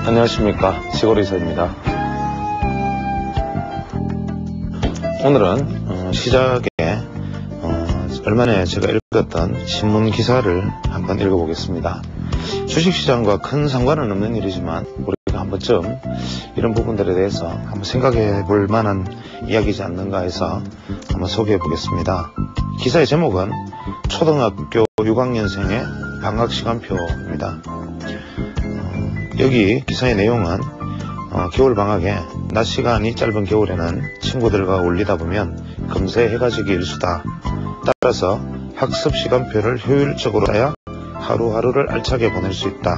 안녕하십니까, 시골의사입니다. 오늘은 시작에 얼마 전에 제가 읽었던 신문 기사를 한번 읽어보겠습니다. 주식시장과 큰 상관은 없는 일이지만 우리가 한 번쯤 이런 부분들에 대해서 한번 생각해 볼 만한 이야기이지 않는가 해서 한번 소개해 보겠습니다. 기사의 제목은 초등학교 6학년생의 방학시간표입니다. 여기 기사의 내용은 겨울방학에 낮 시간이 짧은 겨울에는 친구들과 어울리다 보면 금세 해가 지기 일수다. 따라서 학습 시간표를 효율적으로 짜야 하루하루를 알차게 보낼 수 있다.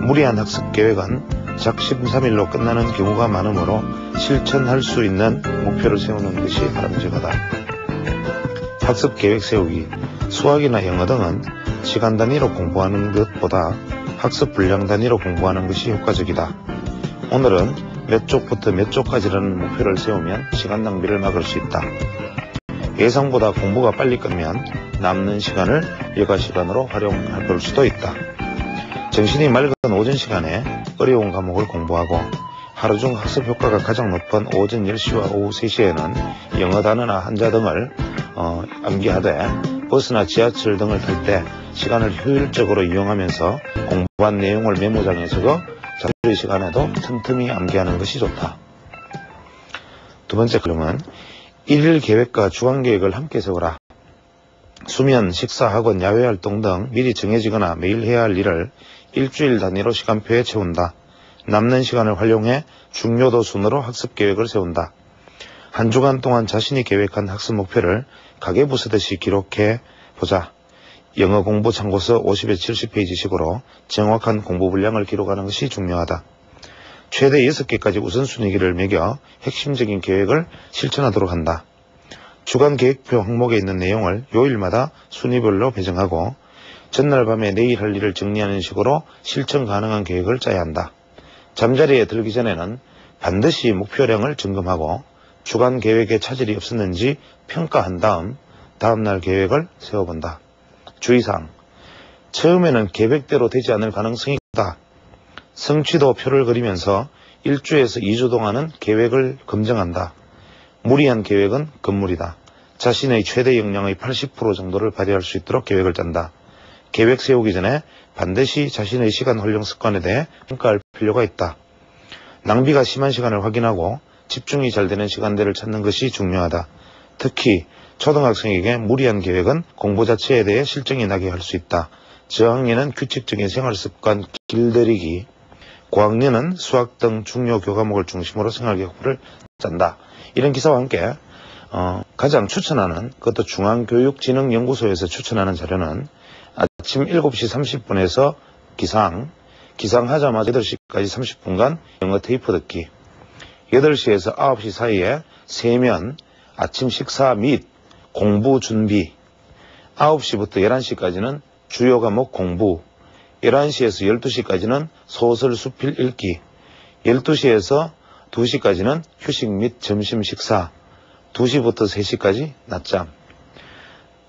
무리한 학습 계획은 작심삼일로 끝나는 경우가 많으므로 실천할 수 있는 목표를 세우는 것이 바람직하다. 학습 계획 세우기, 수학이나 영어 등은 시간 단위로 공부하는 것보다 학습 분량 단위로 공부하는 것이 효과적이다. 오늘은 몇 쪽부터 몇 쪽까지라는 목표를 세우면 시간 낭비를 막을 수 있다. 예상보다 공부가 빨리 끝면 남는 시간을 여가 시간으로 활용할 수도 있다. 정신이 맑은 오전 시간에 어려운 과목을 공부하고 하루 중 학습 효과가 가장 높은 오전 10시와 오후 3시에는 영어 단어나 한자 등을 암기하되 버스나 지하철 등을 탈 때 시간을 효율적으로 이용하면서 공부한 내용을 메모장에 적어 자율의 시간에도 틈틈이 암기하는 것이 좋다. 두 번째 글은 일일 계획과 주간 계획을 함께 세우라. 수면, 식사, 학원, 야외활동 등 미리 정해지거나 매일 해야 할 일을 일주일 단위로 시간표에 채운다. 남는 시간을 활용해 중요도 순으로 학습 계획을 세운다. 한 주간 동안 자신이 계획한 학습 목표를 가계부 쓰듯이 기록해 보자. 영어 공부 참고서 50에 70페이지식으로 정확한 공부 분량을 기록하는 것이 중요하다. 최대 6개까지 우선순위를 매겨 핵심적인 계획을 실천하도록 한다. 주간 계획표 항목에 있는 내용을 요일마다 순위별로 배정하고 전날 밤에 내일 할 일을 정리하는 식으로 실천 가능한 계획을 짜야 한다. 잠자리에 들기 전에는 반드시 목표량을 점검하고 주간 계획에 차질이 없었는지 평가한 다음날 계획을 세워본다. 주의사항, 처음에는 계획대로 되지 않을 가능성이 크다. 성취도표를 그리면서 1주에서 2주 동안은 계획을 검증한다. 무리한 계획은 금물이다. 자신의 최대 역량의 80% 정도를 발휘할 수 있도록 계획을 짠다. 계획 세우기 전에 반드시 자신의 시간 활용 습관에 대해 평가할 필요가 있다. 낭비가 심한 시간을 확인하고 집중이 잘 되는 시간대를 찾는 것이 중요하다. 특히 초등학생에게 무리한 계획은 공부 자체에 대해 실증이 나게 할 수 있다. 저학년은 규칙적인 생활습관 길들이기, 고학년은 수학 등 중요 교과목을 중심으로 생활계획표를 짠다. 이런 기사와 함께 가장 추천하는, 그것도 중앙교육진흥연구소에서 추천하는 자료는 아침 7시 30분에서 기상하자마자 8시까지 30분간 영어 테이프 듣기, 8시에서 9시 사이에 세면, 아침 식사 및 공부 준비, 9시부터 11시까지는 주요 과목 공부, 11시에서 12시까지는 소설 수필 읽기, 12시에서 2시까지는 휴식 및 점심 식사, 2시부터 3시까지 낮잠,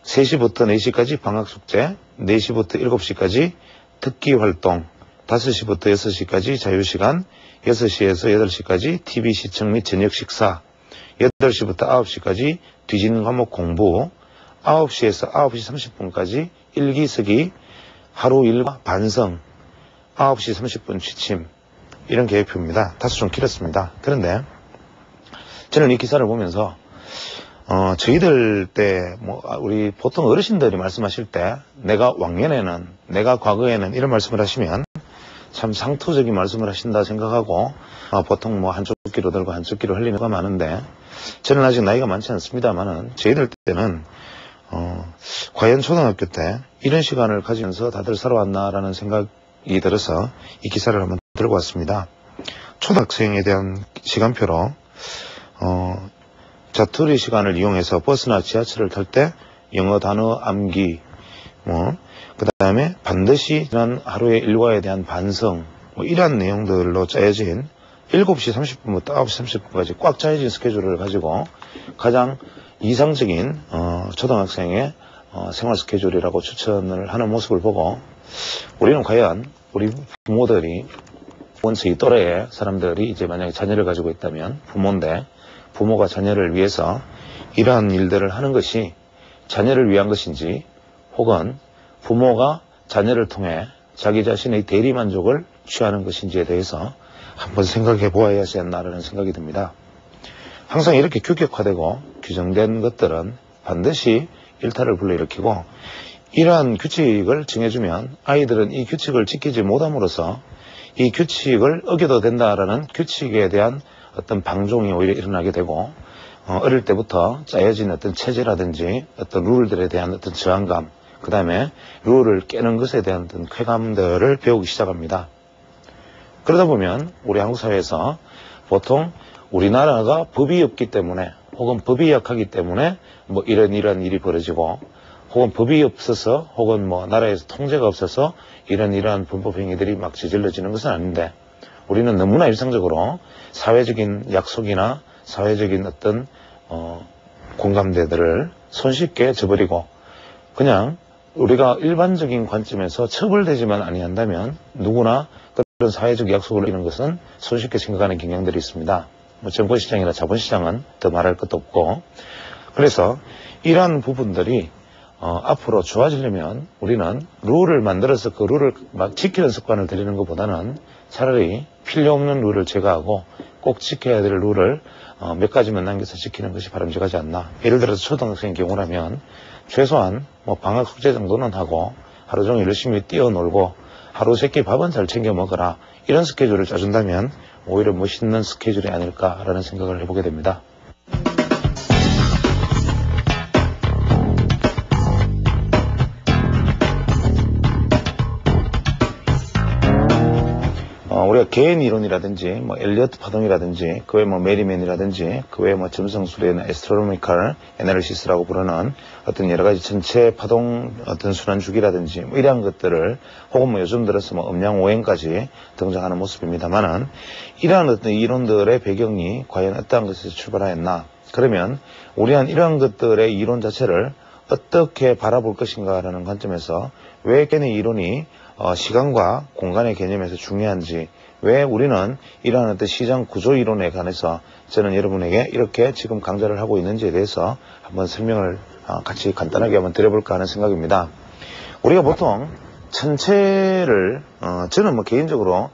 3시부터 4시까지 방학 숙제, 4시부터 7시까지 특기 활동, 5시부터 6시까지 자유시간, 6시에서 8시까지 TV 시청 및 저녁 식사, 8시부터 9시까지 뒤진 과목 공부, 9시에서 9시 30분까지 일기 쓰기, 하루 일과 반성, 9시 30분 취침, 이런 계획표입니다. 다소 좀 길었습니다. 그런데 저는 이 기사를 보면서 저희들 때 우리 보통 어르신들이 말씀하실 때 내가 왕년에는, 내가 과거에는 이런 말씀을 하시면 참 상투적인 말씀을 하신다 생각하고 보통 한쪽 귀로 들고 한쪽 귀로 흘리는 거 많은데, 저는 아직 나이가 많지 않습니다만은 저희들 때는 과연 초등학교 때 이런 시간을 가지면서 다들 살아왔나라는 생각이 들어서 이 기사를 한번 들고 왔습니다. 초등학생에 대한 시간표로 자투리 시간을 이용해서 버스나 지하철을 탈 때 영어 단어 암기, 그 다음에 반드시 지난 하루의 일과에 대한 반성, 이러한 내용들로 짜여진 7시 30분부터 9시 30분까지 꽉 짜여진 스케줄을 가지고 가장 이상적인 초등학생의 생활 스케줄이라고 추천을 하는 모습을 보고 우리는 과연 우리 부모들이 혹은 저희 또래의 사람들이 이제 만약에 자녀를 가지고 있다면 부모인데 부모가 자녀를 위해서 이러한 일들을 하는 것이 자녀를 위한 것인지 혹은 부모가 자녀를 통해 자기 자신의 대리만족을 취하는 것인지에 대해서 한번 생각해 보아야 하지 않나라는 생각이 듭니다. 항상 이렇게 규격화되고 규정된 것들은 반드시 일탈을 불러일으키고 이러한 규칙을 정해주면 아이들은 이 규칙을 지키지 못함으로써 이 규칙을 어겨도 된다라는 규칙에 대한 어떤 방종이 오히려 일어나게 되고 어릴 때부터 짜여진 어떤 체제라든지 어떤 룰들에 대한 어떤 저항감, 그 다음에 룰을 깨는 것에 대한 어떤 쾌감들을 배우기 시작합니다. 그러다 보면 우리 한국 사회에서 보통 우리나라가 법이 없기 때문에 혹은 법이 약하기 때문에 뭐 이런 일이 벌어지고 혹은 법이 없어서 혹은 뭐 나라에서 통제가 없어서 이러한 불법 행위들이 막 저질러지는 것은 아닌데 우리는 너무나 일상적으로 사회적인 약속이나 사회적인 어떤 공감대들을 손쉽게 저버리고 그냥 우리가 일반적인 관점에서 처벌되지만 아니한다면 누구나 그런 사회적 약속을 이루는 것은 손쉽게 생각하는 경향들이 있습니다. 뭐 정보시장이나 자본시장은 더 말할 것도 없고 그래서 이러한 부분들이 앞으로 좋아지려면 우리는 룰을 만들어서 그 룰을 막 지키는 습관을 들이는 것보다는 차라리 필요 없는 룰을 제거하고 꼭 지켜야 될 룰을 몇 가지만 남겨서 지키는 것이 바람직하지 않나. 예를 들어서 초등학생 경우라면 최소한 뭐 방학 숙제 정도는 하고 하루 종일 열심히 뛰어놀고 하루 세끼 밥은 잘 챙겨 먹어라. 이런 스케줄을 짜준다면 오히려 멋있는 스케줄이 아닐까라는 생각을 해보게 됩니다. 우리가 개인 이론이라든지 뭐 엘리어트 파동이라든지 그 외 뭐 메리맨이라든지 그 외 뭐 점성술의 에스트로노미컬 애널리시스라고 부르는 어떤 여러 가지 전체 파동 어떤 순환 주기라든지 뭐 이러한 것들을 혹은 뭐 요즘 들어서 뭐 음양 오행까지 등장하는 모습입니다만은 이러한 어떤 이론들의 배경이 과연 어떠한 것에서 출발하였나? 그러면 우리는 이러한 것들의 이론 자체를 어떻게 바라볼 것인가라는 관점에서 왜 걔네 이론이 시간과 공간의 개념에서 중요한지, 왜 우리는 이러한 어떤 시장 구조 이론에 관해서 저는 여러분에게 이렇게 지금 강좌를 하고 있는지에 대해서 한번 설명을 같이 간단하게 한번 드려볼까 하는 생각입니다. 우리가 보통 천체를 저는 뭐 개인적으로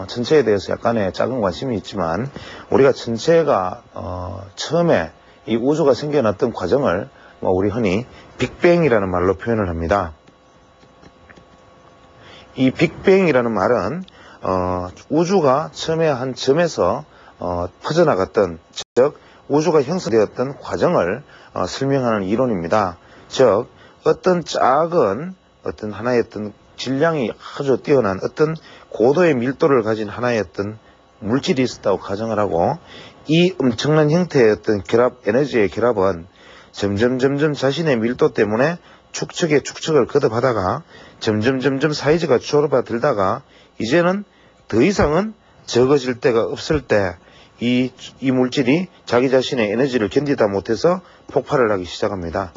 천체에 대해서 약간의 작은 관심이 있지만 우리가 천체가 처음에 이 우주가 생겨났던 과정을 뭐 우리 흔히 빅뱅이라는 말로 표현을 합니다. 이 빅뱅이라는 말은 우주가 처음에 한 점에서 퍼져나갔던, 즉 우주가 형성되었던 과정을 설명하는 이론입니다. 즉 어떤 작은 어떤 하나의 어떤 질량이 아주 뛰어난 어떤 고도의 밀도를 가진 하나의 어떤 물질이 있었다고 가정을 하고 이 엄청난 형태의 어떤 결합, 에너지의 결합은 점점 자신의 밀도 때문에 축척에 축척을 거듭하다가 점점 사이즈가 줄어들다가 이제는 더 이상은 적어질 데가 없을 때 이 물질이 자기 자신의 에너지를 견디다 못해서 폭발을 하기 시작합니다.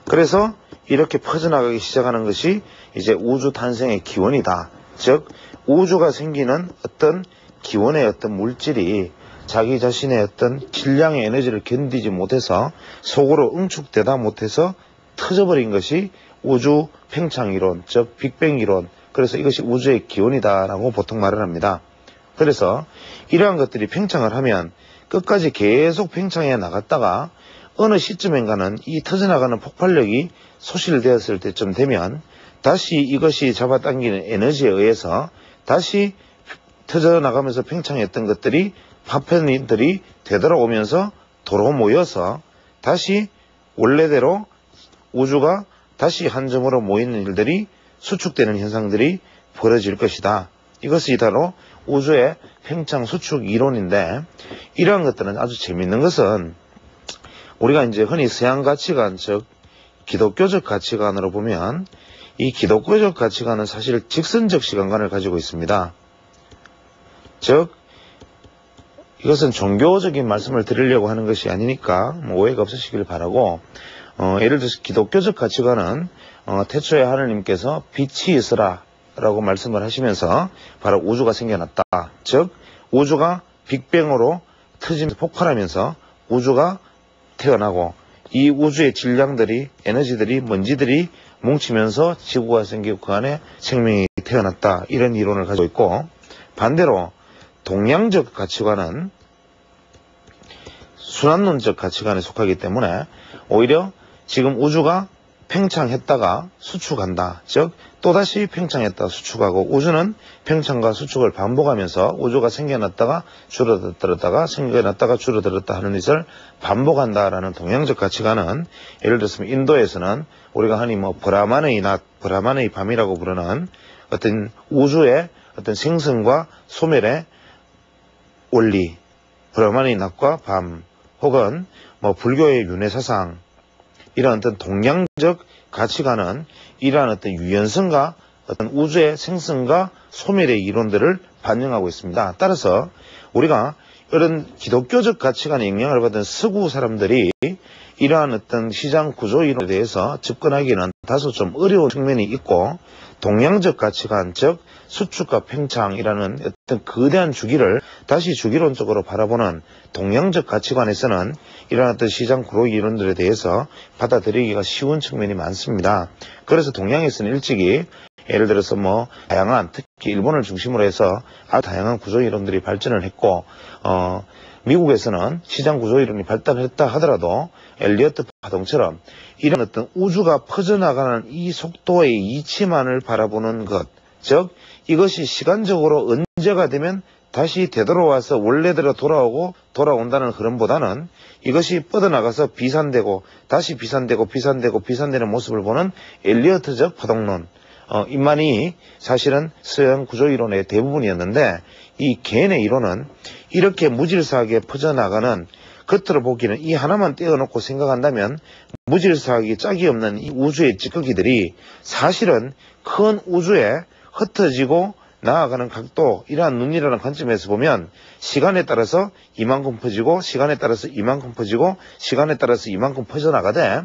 그래서 이렇게 퍼져나가기 시작하는 것이 이제 우주 탄생의 기원이다. 즉 우주가 생기는 어떤 기원의 어떤 물질이 자기 자신의 어떤 질량의 에너지를 견디지 못해서 속으로 응축되다 못해서 터져버린 것이 우주 팽창 이론, 즉 빅뱅 이론, 그래서 이것이 우주의 기원이다라고 보통 말을 합니다. 그래서 이러한 것들이 팽창을 하면 끝까지 계속 팽창해 나갔다가 어느 시점인가는 이 터져나가는 폭발력이 소실되었을 때쯤 되면 다시 이것이 잡아당기는 에너지에 의해서 다시 터져나가면서 팽창했던 것들이 파편들이 되돌아오면서 도로 모여서 다시 원래대로 우주가 다시 한 점으로 모이는 일들이 수축되는 현상들이 벌어질 것이다. 이것이 바로 우주의 팽창 수축 이론인데 이러한 것들은 아주 재미있는 것은 우리가 이제 흔히 서양 가치관, 즉 기독교적 가치관으로 보면 이 기독교적 가치관은 사실 직선적 시간관을 가지고 있습니다. 즉 이것은 종교적인 말씀을 드리려고 하는 것이 아니니까 오해가 없으시길 바라고 예를 들어서 기독교적 가치관은 태초에 하느님께서 빛이 있으라 라고 말씀을 하시면서 바로 우주가 생겨났다. 즉 우주가 빅뱅으로 터지면서 폭발하면서 우주가 태어나고 이 우주의 질량들이 에너지들이 먼지들이 뭉치면서 지구가 생기고 그 안에 생명이 태어났다. 이런 이론을 가지고 있고 반대로 동양적 가치관은 순환론적 가치관에 속하기 때문에 오히려 지금 우주가 팽창했다가 수축한다. 즉 또다시 팽창했다가 수축하고 우주는 팽창과 수축을 반복하면서 우주가 생겨났다가 줄어들었다가 생겨났다가 줄어들었다 하는 것을 반복한다라는 동양적 가치관은 예를 들었으면 인도에서는 우리가 흔히 브라만의 낮, 브라만의 밤이라고 부르는 어떤 우주의 어떤 생성과 소멸의 원리, 브라만의 낮과 밤 혹은 불교의 윤회사상 이런 어떤 동양적 가치관은 이러한 어떤 유연성과 어떤 우주의 생성과 소멸의 이론들을 반영하고 있습니다. 따라서 우리가 이런 기독교적 가치관에 영향을 받은 서구 사람들이 이러한 어떤 시장 구조 이론에 대해서 접근하기는 다소 좀 어려운 측면이 있고 동양적 가치관, 즉 수축과 팽창이라는 어떤 거대한 주기를 다시 주기론적으로 바라보는 동양적 가치관에서는 이러한 어떤 시장 구조 이론들에 대해서 받아들이기가 쉬운 측면이 많습니다. 그래서 동양에서는 일찍이 예를 들어서 다양한 특히 일본을 중심으로 해서 아주 다양한 구조 이론들이 발전을 했고 미국에서는 시장 구조 이론이 발달했다 하더라도 엘리어트 파동처럼 이런 어떤 우주가 퍼져나가는 이 속도의 이치만을 바라보는 것, 즉 이것이 시간적으로 언제가 되면 다시 되돌아와서 원래대로 돌아온다는 흐름보다는 이것이 뻗어나가서 비산되고 다시 비산되는 모습을 보는 엘리어트적 파동론 이만이 사실은 서양 구조이론의 대부분이었는데 이 개인의 이론은 이렇게 무질서하게 퍼져나가는 겉으로 보기는 이 하나만 떼어놓고 생각한다면 무질서하게 짝이 없는 이 우주의 찌꺼기들이 사실은 큰 우주에 흩어지고 나아가는 각도 이러한 눈이라는 관점에서 보면 시간에 따라서 이만큼 퍼지고 시간에 따라서 이만큼 퍼지고 시간에 따라서 이만큼 퍼져나가되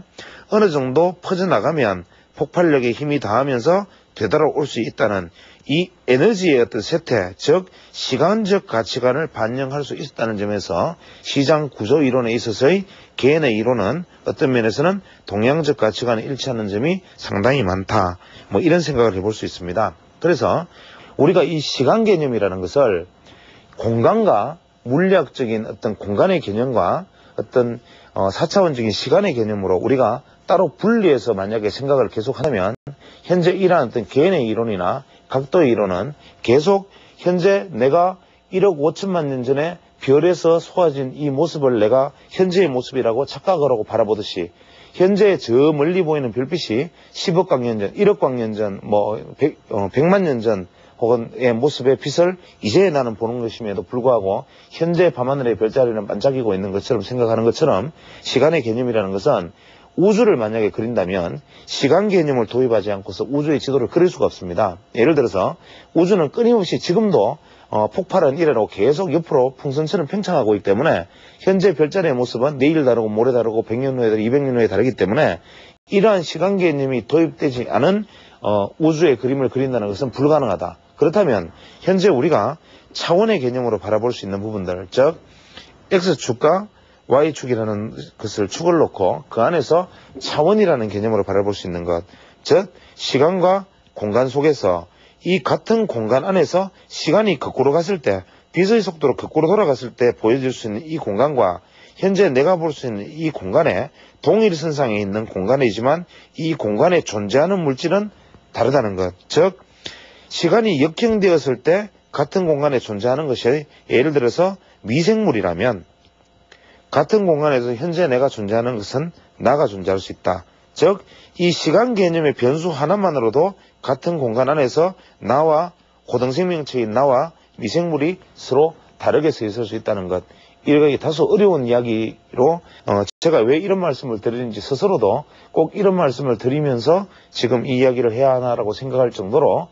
어느 정도 퍼져나가면 폭발력에 힘이 닿으면서 되돌아올 수 있다는 이 에너지의 어떤 쇠퇴, 즉 시간적 가치관을 반영할 수 있다는 점에서 시장 구조 이론에 있어서의 개인의 이론은 어떤 면에서는 동양적 가치관에 일치하는 점이 상당히 많다. 이런 생각을 해볼 수 있습니다. 그래서 우리가 이 시간 개념이라는 것을 공간과 물리학적인 어떤 공간의 개념과 어떤 4차원적인 시간의 개념으로 우리가 따로 분리해서 만약에 생각을 계속하면 현재 이러한 어떤 개인의 이론이나 각도의 이론은 계속 현재 내가 1억 5천만 년 전에 별에서 쏘아진 이 모습을 내가 현재의 모습이라고 착각을 하고 바라보듯이 현재 저 멀리 보이는 별빛이 10억 광년 전, 1억 광년 전, 100만 년 전 혹은의 모습의 빛을 이제 나는 보는 것임에도 불구하고 현재 밤하늘의 별자리는 반짝이고 있는 것처럼 생각하는 것처럼 시간의 개념이라는 것은 우주를 만약에 그린다면 시간 개념을 도입하지 않고서 우주의 지도를 그릴 수가 없습니다. 예를 들어서 우주는 끊임없이 지금도 폭발은 이래로 계속 옆으로 풍선처럼 팽창하고 있기 때문에 현재 별자리의 모습은 내일 다르고 모레 다르고 100년 후에 200년 후에 다르기 때문에 이러한 시간 개념이 도입되지 않은 우주의 그림을 그린다는 것은 불가능하다. 그렇다면 현재 우리가 차원의 개념으로 바라볼 수 있는 부분들, 즉 X축과 Y축이라는 것을 축을 놓고 그 안에서 차원이라는 개념으로 바라볼 수 있는 것, 즉 시간과 공간 속에서 이 같은 공간 안에서 시간이 거꾸로 갔을 때 빛의 속도로 거꾸로 돌아갔을 때 보여질 수 있는 이 공간과 현재 내가 볼 수 있는 이 공간에 동일선상에 있는 공간이지만 이 공간에 존재하는 물질은 다르다는 것, 즉 시간이 역행되었을 때 같은 공간에 존재하는 것이 예를 들어서 미생물이라면 같은 공간에서 현재 내가 존재하는 것은 나가 존재할 수 있다. 즉 이 시간 개념의 변수 하나만으로도 같은 공간 안에서 나와 고등생명체인 나와 미생물이 서로 다르게 서 있을 수 있다는 것. 이게 다소 어려운 이야기로 제가 왜 이런 말씀을 드리는지 스스로도 꼭 이런 말씀을 드리면서 지금 이 이야기를 해야 하나라고 생각할 정도로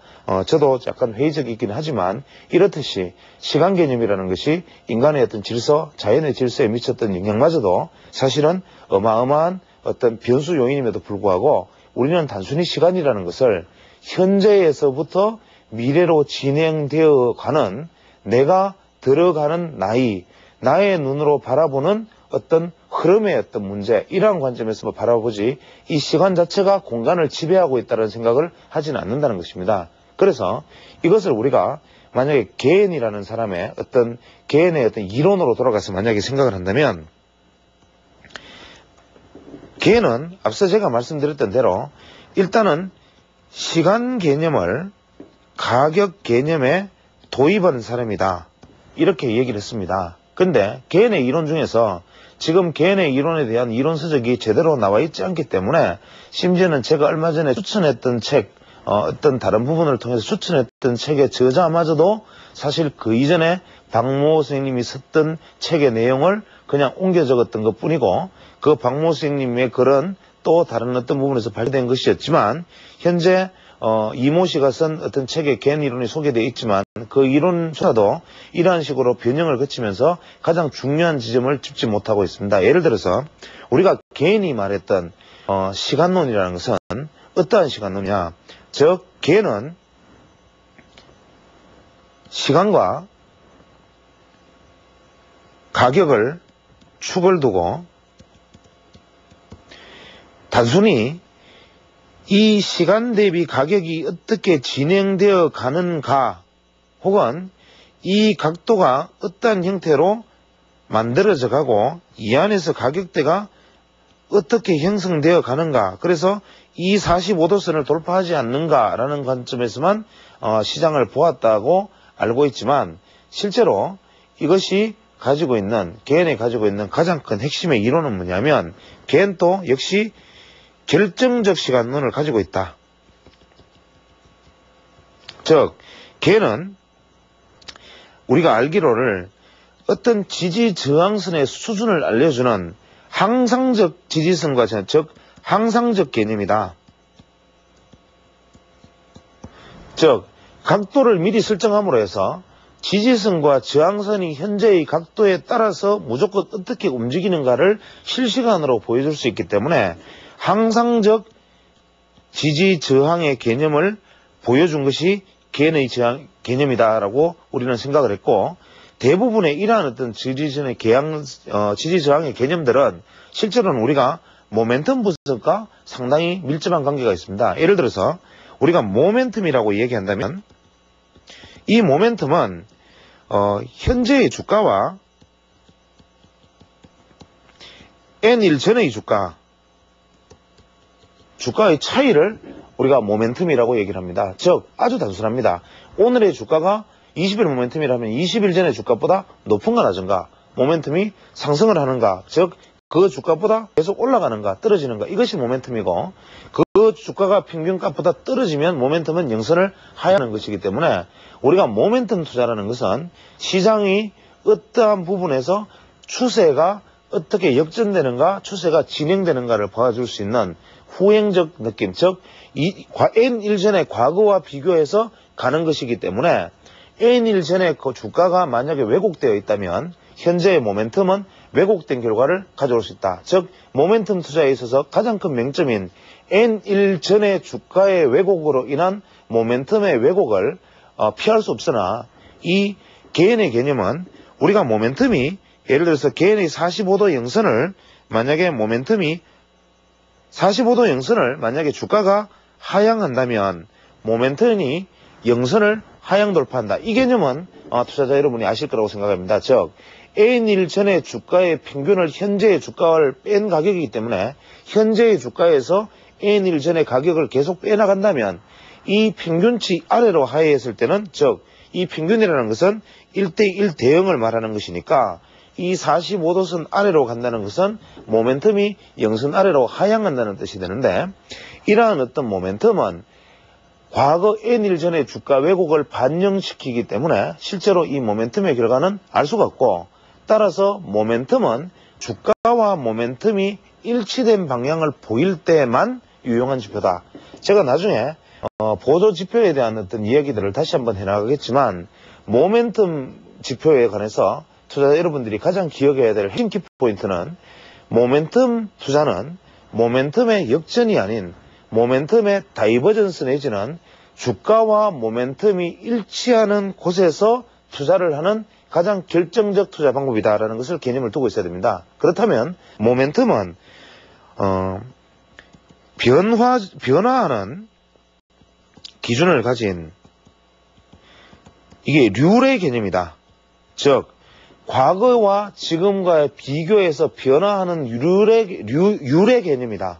저도 약간 회의적이긴 하지만 이렇듯이 시간 개념이라는 것이 인간의 어떤 질서, 자연의 질서에 미쳤던 영향마저도 사실은 어마어마한 어떤 변수 요인임에도 불구하고 우리는 단순히 시간이라는 것을 현재에서부터 미래로 진행되어 가는 내가 들어가는 나이, 나의 눈으로 바라보는 어떤 흐름의 어떤 문제, 이러한 관점에서 바라보지 이 시간 자체가 공간을 지배하고 있다는 생각을 하지는 않는다는 것입니다. 그래서 이것을 우리가 만약에 개인이라는 사람의 어떤 개인의 어떤 이론으로 돌아가서 만약에 생각을 한다면, 개인은 앞서 제가 말씀드렸던 대로 일단은 시간 개념을 가격 개념에 도입한 사람이다, 이렇게 얘기를 했습니다. 근데 개인의 이론 중에서 지금 개인의 이론에 대한 이론 서적이 제대로 나와 있지 않기 때문에, 심지어는 제가 얼마 전에 추천했던 책, 어떤 다른 부분을 통해서 추천했던 책의 저자마저도 사실 그 이전에 박모 선생님이 썼던 책의 내용을 그냥 옮겨 적었던 것 뿐이고, 그 박모 선생님의 글은 또 다른 어떤 부분에서 발견된 것이었지만, 현재 이모 씨가 쓴 어떤 책에 개인 이론이 소개되어 있지만 그 이론조차도 이러한 식으로 변형을 거치면서 가장 중요한 지점을 짚지 못하고 있습니다. 예를 들어서 우리가 개인이 말했던 시간론이라는 것은 어떠한 시간론이냐, 즉 개는 시간과 가격을 축을 두고 단순히 이 시간 대비 가격이 어떻게 진행되어 가는가, 혹은 이 각도가 어떠한 형태로 만들어져 가고 이 안에서 가격대가 어떻게 형성되어 가는가, 그래서 이 45도선을 돌파하지 않는가라는 관점에서만 시장을 보았다고 알고 있지만, 실제로 이것이 가지고 있는, 개인이 가지고 있는 가장 큰 핵심의 이론은 뭐냐면, 개인도 역시 결정적 시간론을 가지고 있다. 즉 개는 우리가 알기로를 어떤 지지저항선의 수준을 알려주는 항상적 지지선과, 즉 항상적 개념이다. 즉 각도를 미리 설정함으로 해서 지지선과 저항선이 현재의 각도에 따라서 무조건 어떻게 움직이는가를 실시간으로 보여줄 수 있기 때문에 항상적 지지 저항의 개념을 보여준 것이 개인의 저항 개념이다라고 우리는 생각을 했고, 대부분의 이러한 어떤 지지 저항의 개념들은 실제로는 우리가 모멘텀 분석과 상당히 밀접한 관계가 있습니다. 예를 들어서 우리가 모멘텀이라고 얘기한다면, 이 모멘텀은 현재의 주가와 N일 전의 주가의 차이를 우리가 모멘텀이라고 얘기를 합니다. 즉 아주 단순합니다. 오늘의 주가가 20일 모멘텀이라면 20일 전의 주가보다 높은가 낮은가, 모멘텀이 상승을 하는가, 즉 그 주가보다 계속 올라가는가 떨어지는가, 이것이 모멘텀이고, 그 주가가 평균값보다 떨어지면 모멘텀은 영선을 하야하는 것이기 때문에, 우리가 모멘텀 투자라는 것은 시장이 어떠한 부분에서 추세가 어떻게 역전되는가, 추세가 진행되는가를 보여줄 수 있는 후행적 느낌, 즉 N일 전의 과거와 비교해서 가는 것이기 때문에, N일 전에 그 주가가 만약에 왜곡되어 있다면 현재의 모멘텀은 왜곡된 결과를 가져올 수 있다. 즉 모멘텀 투자에 있어서 가장 큰 맹점인 N일 전의 주가의 왜곡으로 인한 모멘텀의 왜곡을 피할 수 없으나, 이 개인의 개념은 우리가 모멘텀이, 예를 들어서 개인의 45도 영선을 만약에 모멘텀이 45도 영선을 만약에 주가가 하향한다면 모멘텀이 영선을 하향 돌파한다. 이 개념은 투자자 여러분이 아실 거라고 생각합니다. 즉 N일 전의 주가의 평균을 현재의 주가를 뺀 가격이기 때문에, 현재의 주가에서 N일 전의 가격을 계속 빼나간다면 이 평균치 아래로 하회했을 때는, 즉 이 평균이라는 것은 1대1 대응을 말하는 것이니까, 이 45도선 아래로 간다는 것은 모멘텀이 영선 아래로 하향한다는 뜻이 되는데, 이러한 어떤 모멘텀은 과거 N일 전의 주가 왜곡을 반영시키기 때문에 실제로 이 모멘텀의 결과는 알 수가 없고, 따라서 모멘텀은 주가와 모멘텀이 일치된 방향을 보일 때만 유용한 지표다. 제가 나중에 보조 지표에 대한 어떤 이야기들을 다시 한번 해나가겠지만, 모멘텀 지표에 관해서 투자자 여러분들이 가장 기억해야 될 핵심 키포인트는, 모멘텀 투자는 모멘텀의 역전이 아닌 모멘텀의 다이버전스 내지는 주가와 모멘텀이 일치하는 곳에서 투자를 하는 가장 결정적 투자 방법이다라는 것을 개념을 두고 있어야 됩니다. 그렇다면 모멘텀은 변화하는 기준을 가진 이게 류의 개념이다. 즉 과거와 지금과의 비교해서 변화하는 율의 개념이다.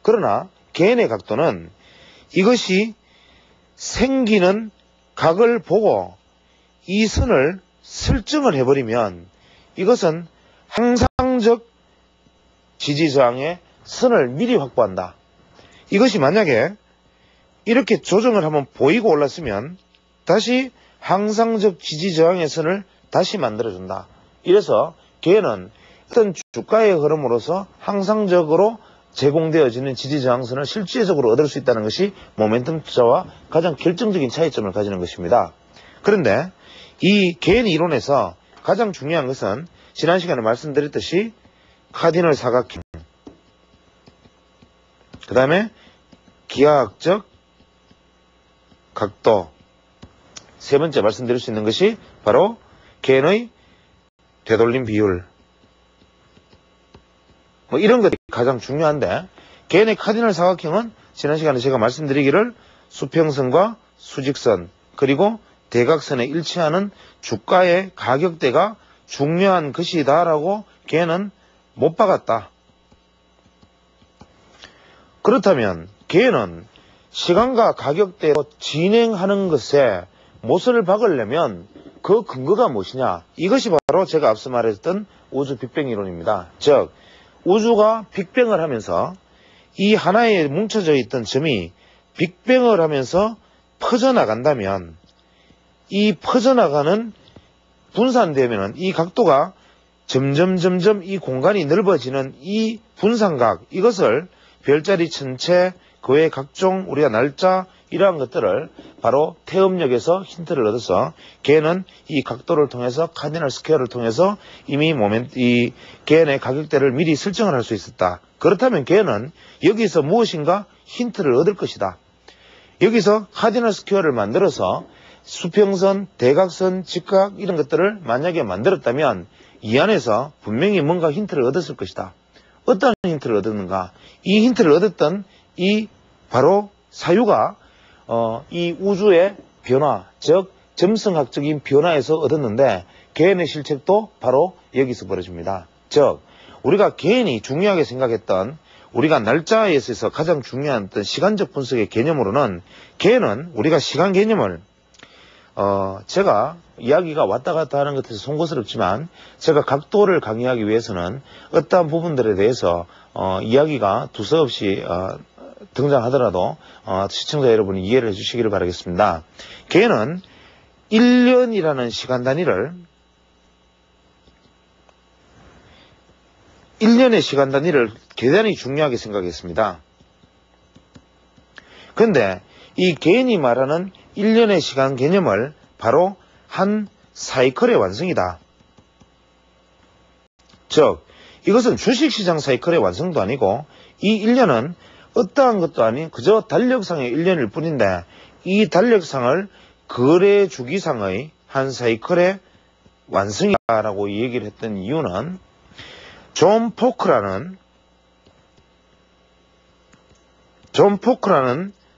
그러나 개인의 각도는 이것이 생기는 각을 보고 이 선을 설정을 해버리면 이것은 항상적 지지저항의 선을 미리 확보한다. 이것이 만약에 이렇게 조정을 한번 보이고 올랐으면 다시 항상적 지지저항의 선을 다시 만들어준다. 이래서 개는 어떤 주가의 흐름으로서 항상적으로 제공되어지는 지지저항선을 실질적으로 얻을 수 있다는 것이 모멘텀 투자와 가장 결정적인 차이점을 가지는 것입니다. 그런데 이 개인 이론에서 가장 중요한 것은 지난 시간에 말씀드렸듯이 카디널 사각형, 그 다음에 기하학적 각도, 세 번째 말씀드릴 수 있는 것이 바로 개인의 되돌림 비율, 이런 것이 가장 중요한데, 개인의 카디널 사각형은 지난 시간에 제가 말씀드리기를 수평선과 수직선 그리고 대각선에 일치하는 주가의 가격대가 중요한 것이다 라고 개는 못 박았다. 그렇다면 개는 시간과 가격대로 진행하는 것에 못을 박으려면 그 근거가 무엇이냐? 이것이 바로 제가 앞서 말했던 우주 빅뱅 이론입니다. 즉 우주가 빅뱅을 하면서 이 하나에 뭉쳐져 있던 점이 빅뱅을 하면서 퍼져나간다면 이 퍼져나가는 분산되면은 이 각도가 점점 이 공간이 넓어지는 이 분산각, 이것을 별자리 천체, 그 외 각종 우리가 날짜 이러한 것들을 바로 태음력에서 힌트를 얻어서 개는 이 각도를 통해서 카디널 스퀘어를 통해서 이미 이 개의 가격대를 미리 설정을 할 수 있었다. 그렇다면 개는 여기서 무엇인가 힌트를 얻을 것이다. 여기서 카디널 스퀘어를 만들어서 수평선, 대각선, 직각 이런 것들을 만약에 만들었다면 이 안에서 분명히 뭔가 힌트를 얻었을 것이다. 어떤 힌트를 얻었는가? 이 힌트를 얻었던 이 바로 사유가 이 우주의 변화, 즉 점성학적인 변화에서 얻었는데 개인의 실책도 바로 여기서 벌어집니다. 즉 우리가 개인이 중요하게 생각했던 우리가 날짜에 있어서 가장 중요한 어떤 시간적 분석의 개념으로는 개인은 우리가 시간 개념을 제가 이야기가 왔다 갔다 하는 것에서 송구스럽지만 제가 각도를 강의하기 위해서는 어떠한 부분들에 대해서 이야기가 두서없이 등장하더라도 시청자 여러분이 이해를 해주시기를 바라겠습니다. 개는 1년이라는 시간 단위를 1년의 시간 단위를 대단히 중요하게 생각했습니다. 그런데 이 개인이 말하는 1년의 시간 개념을 바로 한 사이클의 완성이다. 즉 이것은 주식시장 사이클의 완성도 아니고 이 1년은 어떠한 것도 아닌 그저 달력상의 1년일 뿐인데 이 달력상을 거래 주기상의 한 사이클의 완성이라고 얘기를 했던 이유는 존 포크라는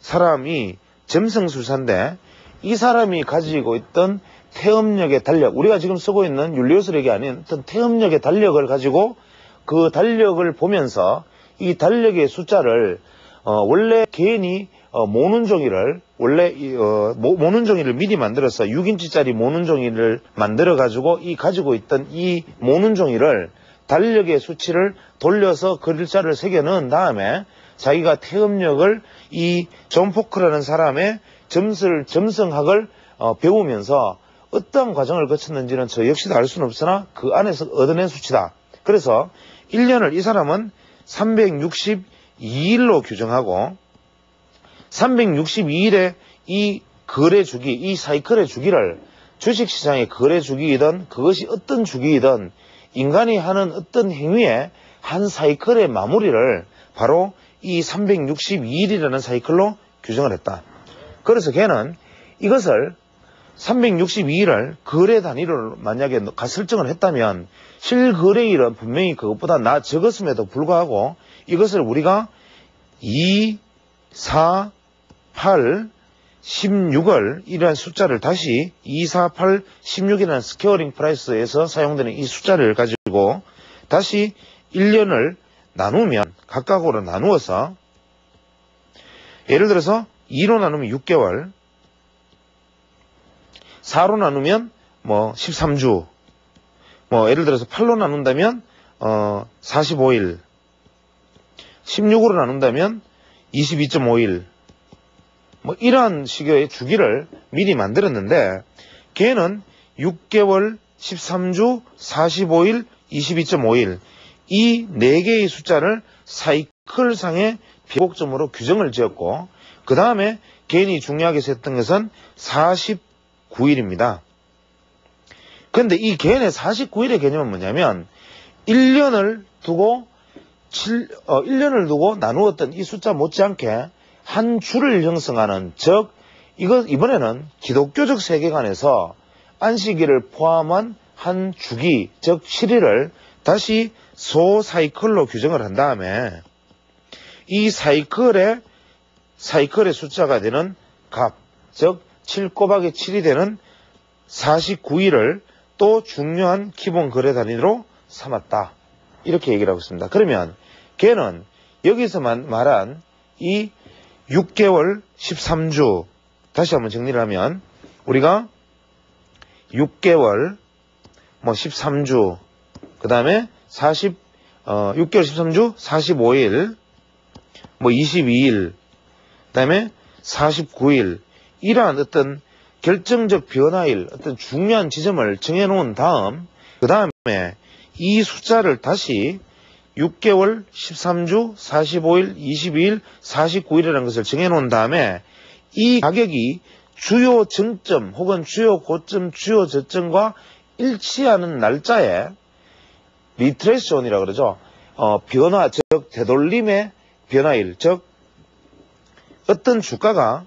사람이 점성술사인데 이 사람이 가지고 있던 태음력의 달력, 우리가 지금 쓰고 있는 율리오스력이 아닌 어떤 태음력의 달력을 가지고 그 달력을 보면서 이 달력의 숫자를 원래 개인이 모는 종이를 모는 종이를 미리 만들어서 6인치짜리 모는 종이를 만들어 가지고 가지고 있던 이 모는 종이를 달력의 수치를 돌려서 글자를 새겨 넣은 다음에 자기가 태음력을 이 존 포크라는 사람의 점성학을 배우면서 어떠한 과정을 거쳤는지는 저 역시도 알 수는 없으나 그 안에서 얻어낸 수치다. 그래서 1년을 이 사람은 362일로 규정하고 362일의 이 거래 주기, 이 사이클의 주기를 주식시장의 거래 주기이든 그것이 어떤 주기이든 인간이 하는 어떤 행위의 한 사이클의 마무리를 바로 이 362일이라는 사이클로 규정을 했다. 그래서 걔는 이것을 362일을 거래 단위로 만약에 설정을 했다면 실거래일은 분명히 그것보다 적었음에도 불구하고 이것을 우리가 2, 4, 8, 16을 이러한 숫자를 다시 2, 4, 8, 16이라는 스케어링 프라이스에서 사용되는 이 숫자를 가지고 다시 1년을 나누면 각각으로 나누어서 예를 들어서 2로 나누면 6개월, 4로 나누면 13주, 예를 들어서 8로 나눈다면 45일, 16으로 나눈다면 22.5일, 이러한 식의 주기를 미리 만들었는데 걔는 6개월, 13주, 45일, 22.5일 이 4개의 숫자를 사이클상의 변곡점으로 규정을 지었고 그 다음에 개인이 중요하게 했던 것은 49일입니다. 그런데 이 개인의 49일의 개념은 뭐냐면 1년을 두고 1년을 두고 나누었던 이 숫자 못지않게 한 주를 형성하는 즉 이번에는 기독교적 세계관에서 안식일을 포함한 한 주기 즉 7일을 다시 소사이클로 규정을 한 다음에 이 사이클의 숫자가 되는 값, 즉 7 곱하기 7이 되는 49일을 또 중요한 기본 거래 단위로 삼았다. 이렇게 얘기를 하고 있습니다. 그러면 걔는 여기서만 말한 이 6개월 13주 다시 한번 정리를 하면 우리가 6개월 13주 그 다음에 6개월 13주 45일 22일 그 다음에 49일 이러한 어떤 결정적 변화일 어떤 중요한 지점을 정해놓은 다음 그 다음에 이 숫자를 다시 6개월 13주 45일 22일 49일이라는 것을 정해놓은 다음에 이 가격이 주요 정점 혹은 주요 고점 주요 저점과 일치하는 날짜에 리트레이션이라고 그러죠. 변화 즉 되돌림의 변화일 즉 어떤 주가가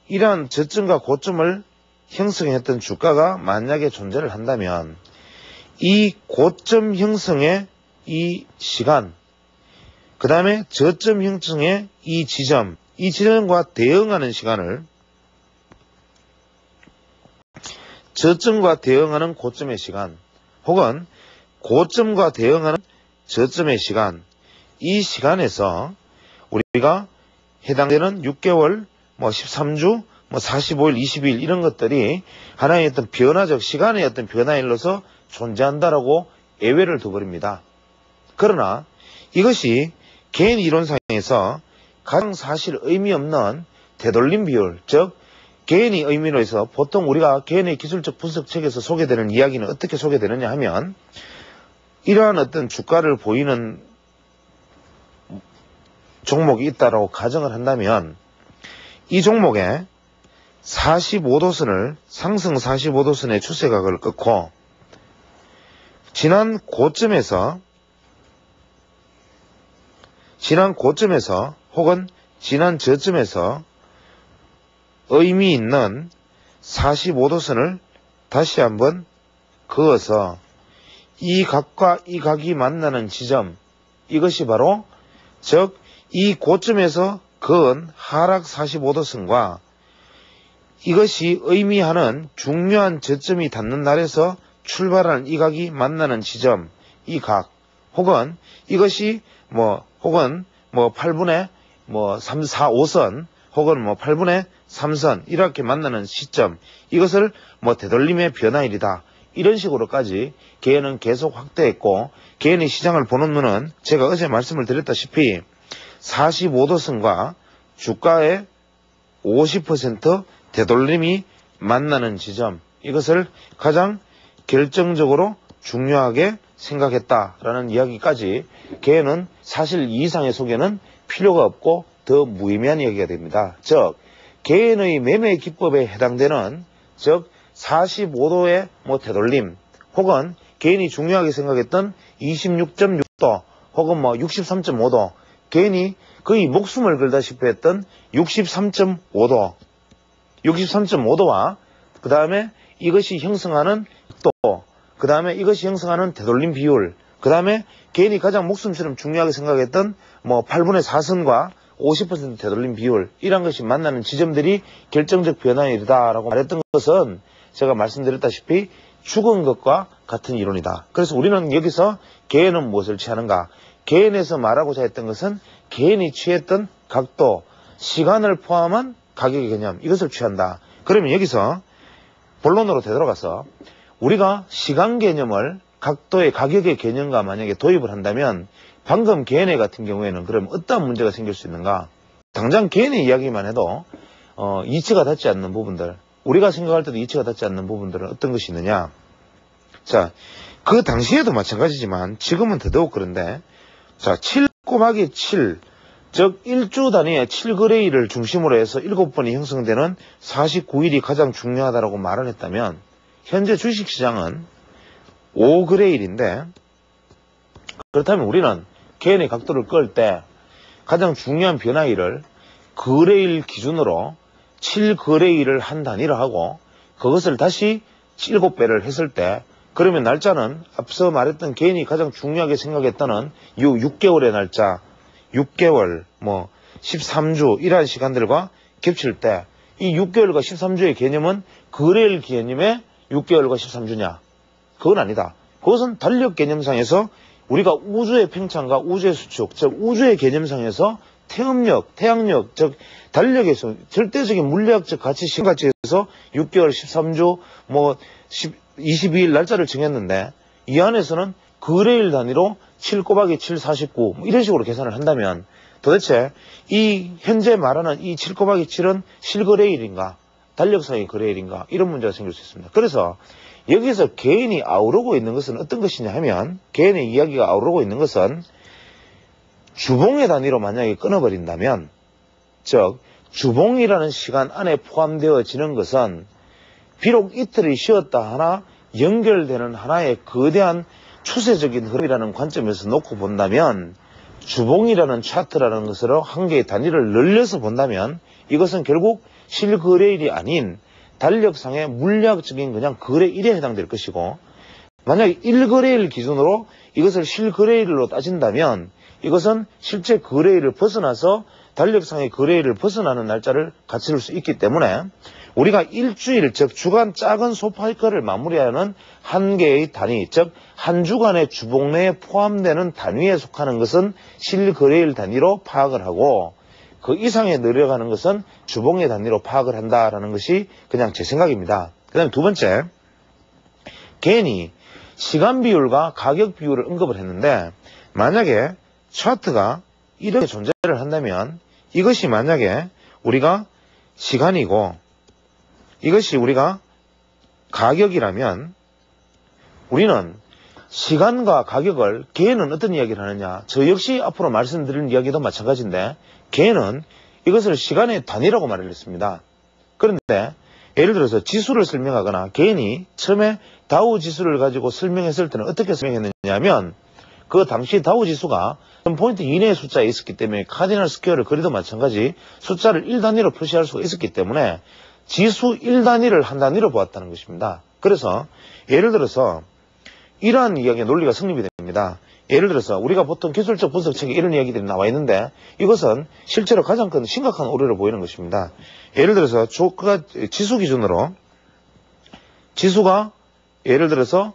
이러한 저점과 고점을 형성했던 주가가 만약에 존재를 한다면 이 고점 형성의 이 시간 그 다음에 저점 형성의 이 지점과 대응하는 시간을 저점과 대응하는 고점의 시간 혹은 고점과 대응하는 저점의 시간 이 시간에서 우리가 해당되는 6개월 13주 45일 20일 이런 것들이 하나의 어떤 변화적 시간의 어떤 변화일로서 존재한다라고 예외를 둬버립니다. 그러나 이것이 개인 이론상에서 가장 사실 의미 없는 되돌림 비율 즉 개인의 의미로 해서 보통 우리가 개인의 기술적 분석책에서 소개되는 이야기는 어떻게 소개되느냐 하면 이러한 어떤 주가를 보이는 종목이 있다라고 가정을 한다면 이 종목에 45도선을 상승 45도선의 추세각을 끊고 지난 고점에서 혹은 지난 저점에서 의미 있는 45도선을 다시 한번 그어서 이 각과 이 각이 만나는 지점 이것이 바로 즉 이 고점에서 그은 하락 45도선과 이것이 의미하는 중요한 저점이 닿는 날에서 출발하는 이 각이 만나는 지점 이 각 혹은 이것이 혹은 8분의 3, 4, 5선 혹은 8분의 3선 이렇게 만나는 시점 이것을 되돌림의 변화일이다. 이런 식으로까지 개인은 계속 확대했고 개인의 시장을 보는 눈은 제가 어제 말씀을 드렸다시피 45도선과 주가의 50% 되돌림이 만나는 지점 이것을 가장 결정적으로 중요하게 생각했다라는 이야기까지 개인은 사실 이 이상의 소개는 필요가 없고 더 무의미한 이야기가 됩니다. 즉 개인의 매매 기법에 해당되는 즉 45도의 되돌림 혹은 개인이 중요하게 생각했던 26.6도 혹은 63.5도 개인이 거의 목숨을 걸다시피 했던 63.5도 63.5도와 그 다음에 이것이 형성하는 또 그 다음에 이것이 형성하는 되돌림 비율, 그 다음에 개인이 가장 목숨처럼 중요하게 생각했던 뭐 8분의 4선과 50% 되돌림 비율, 이런 것이 만나는 지점들이 결정적 변화이다라고 말했던 것은 제가 말씀드렸다시피 죽은 것과 같은 이론이다. 그래서 우리는 여기서 개인은 무엇을 취하는가? 개인에서 말하고자 했던 것은 개인이 취했던 각도, 시간을 포함한 가격의 개념, 이것을 취한다. 그러면 여기서 본론으로 되돌아가서 우리가 시간 개념을 각도의 가격의 개념과 만약에 도입을 한다면 방금 개인의 같은 경우에는 그럼 어떤 문제가 생길 수 있는가? 당장 개인의 이야기만 해도 이치가 닿지 않는 부분들, 우리가 생각할 때도 이치가 닿지 않는 부분들은 어떤 것이 있느냐? 자, 그 당시에도 마찬가지지만 지금은 더더욱 그런데, 자, 7 곱하기 7, 즉 1주 단위의 7그레이를 중심으로 해서 7번이 형성되는 49일이 가장 중요하다고 말을 했다면 현재 주식시장은 5그레일인데, 그렇다면 우리는 개인의 각도를 끌 때 가장 중요한 변화일을 그레일 기준으로 7그레일을 한 단위로 하고 그것을 다시 7배를 했을 때, 그러면 날짜는 앞서 말했던 개인이 가장 중요하게 생각했다는 이 6개월의 날짜, 6개월, 13주 이러한 시간들과 겹칠 때 이 6개월과 13주의 개념은 그레일 개념의 6개월과 13주냐? 그건 아니다. 그것은 달력 개념상에서 우리가 우주의 팽창과 우주의 수축, 즉 우주의 개념상에서 태음력, 태양력, 즉 달력에서 절대적인 물리학적 가치, 시간가치에서 6개월, 13주, 22일 날짜를 정했는데 이 안에서는 그레일 단위로 7 곱하기 7, 49 이런 식으로 계산을 한다면 도대체 이 현재 말하는 이 7 곱하기 7은 실그레일인가? 달력상의 그레일인가? 이런 문제가 생길 수 있습니다. 그래서 여기서 개인이 아우르고 있는 것은 어떤 것이냐 하면, 개인의 이야기가 아우르고 있는 것은 주봉의 단위로 만약에 끊어버린다면, 즉 주봉이라는 시간 안에 포함되어지는 것은 비록 이틀이 쉬었다 하나 연결되는 하나의 거대한 추세적인 흐름이라는 관점에서 놓고 본다면, 주봉이라는 차트라는 것으로 한 개의 단위를 늘려서 본다면 이것은 결국 실거래일이 아닌 달력상의 물리학적인 그냥 거래일에 해당될 것이고, 만약에 1거래일 기준으로 이것을 실거래일로 따진다면 이것은 실제 거래일을 벗어나서 달력상의 거래일을 벗어나는 날짜를 갖출 수 있기 때문에 우리가 일주일, 즉 주간 작은 소파이커를 마무리하는 한 개의 단위, 즉 한 주간의 주봉 내에 포함되는 단위에 속하는 것은 실거래일 단위로 파악을 하고, 그 이상에 내려가는 것은 주봉의 단위로 파악을 한다라는 것이 그냥 제 생각입니다. 그 다음에 두 번째, 개인이 시간 비율과 가격 비율을 언급을 했는데, 만약에 차트가 이렇게 존재를 한다면 이것이 만약에 우리가 시간이고 이것이 우리가 가격이라면 우리는 시간과 가격을, 개인은 어떤 이야기를 하느냐, 저 역시 앞으로 말씀드릴 이야기도 마찬가지인데 개인은 이것을 시간의 단위라고 말을 했습니다. 그런데 예를 들어서 지수를 설명하거나 개인이 처음에 다우 지수를 가지고 설명했을 때는 어떻게 설명했느냐 하면, 그 당시 다우 지수가 포인트 이내의 숫자에 있었기 때문에 카디널 스퀘어를 그리도 마찬가지 숫자를 1단위로 표시할 수가 있었기 때문에 지수 1단위를 한 단위로 보았다는 것입니다. 그래서 예를 들어서 이러한 이야기의 논리가 성립이 됩니다. 예를 들어서 우리가 보통 기술적 분석책에 이런 이야기들이 나와 있는데 이것은 실제로 가장 큰 심각한 오류를 보이는 것입니다. 예를 들어서 지수 기준으로 지수가 예를 들어서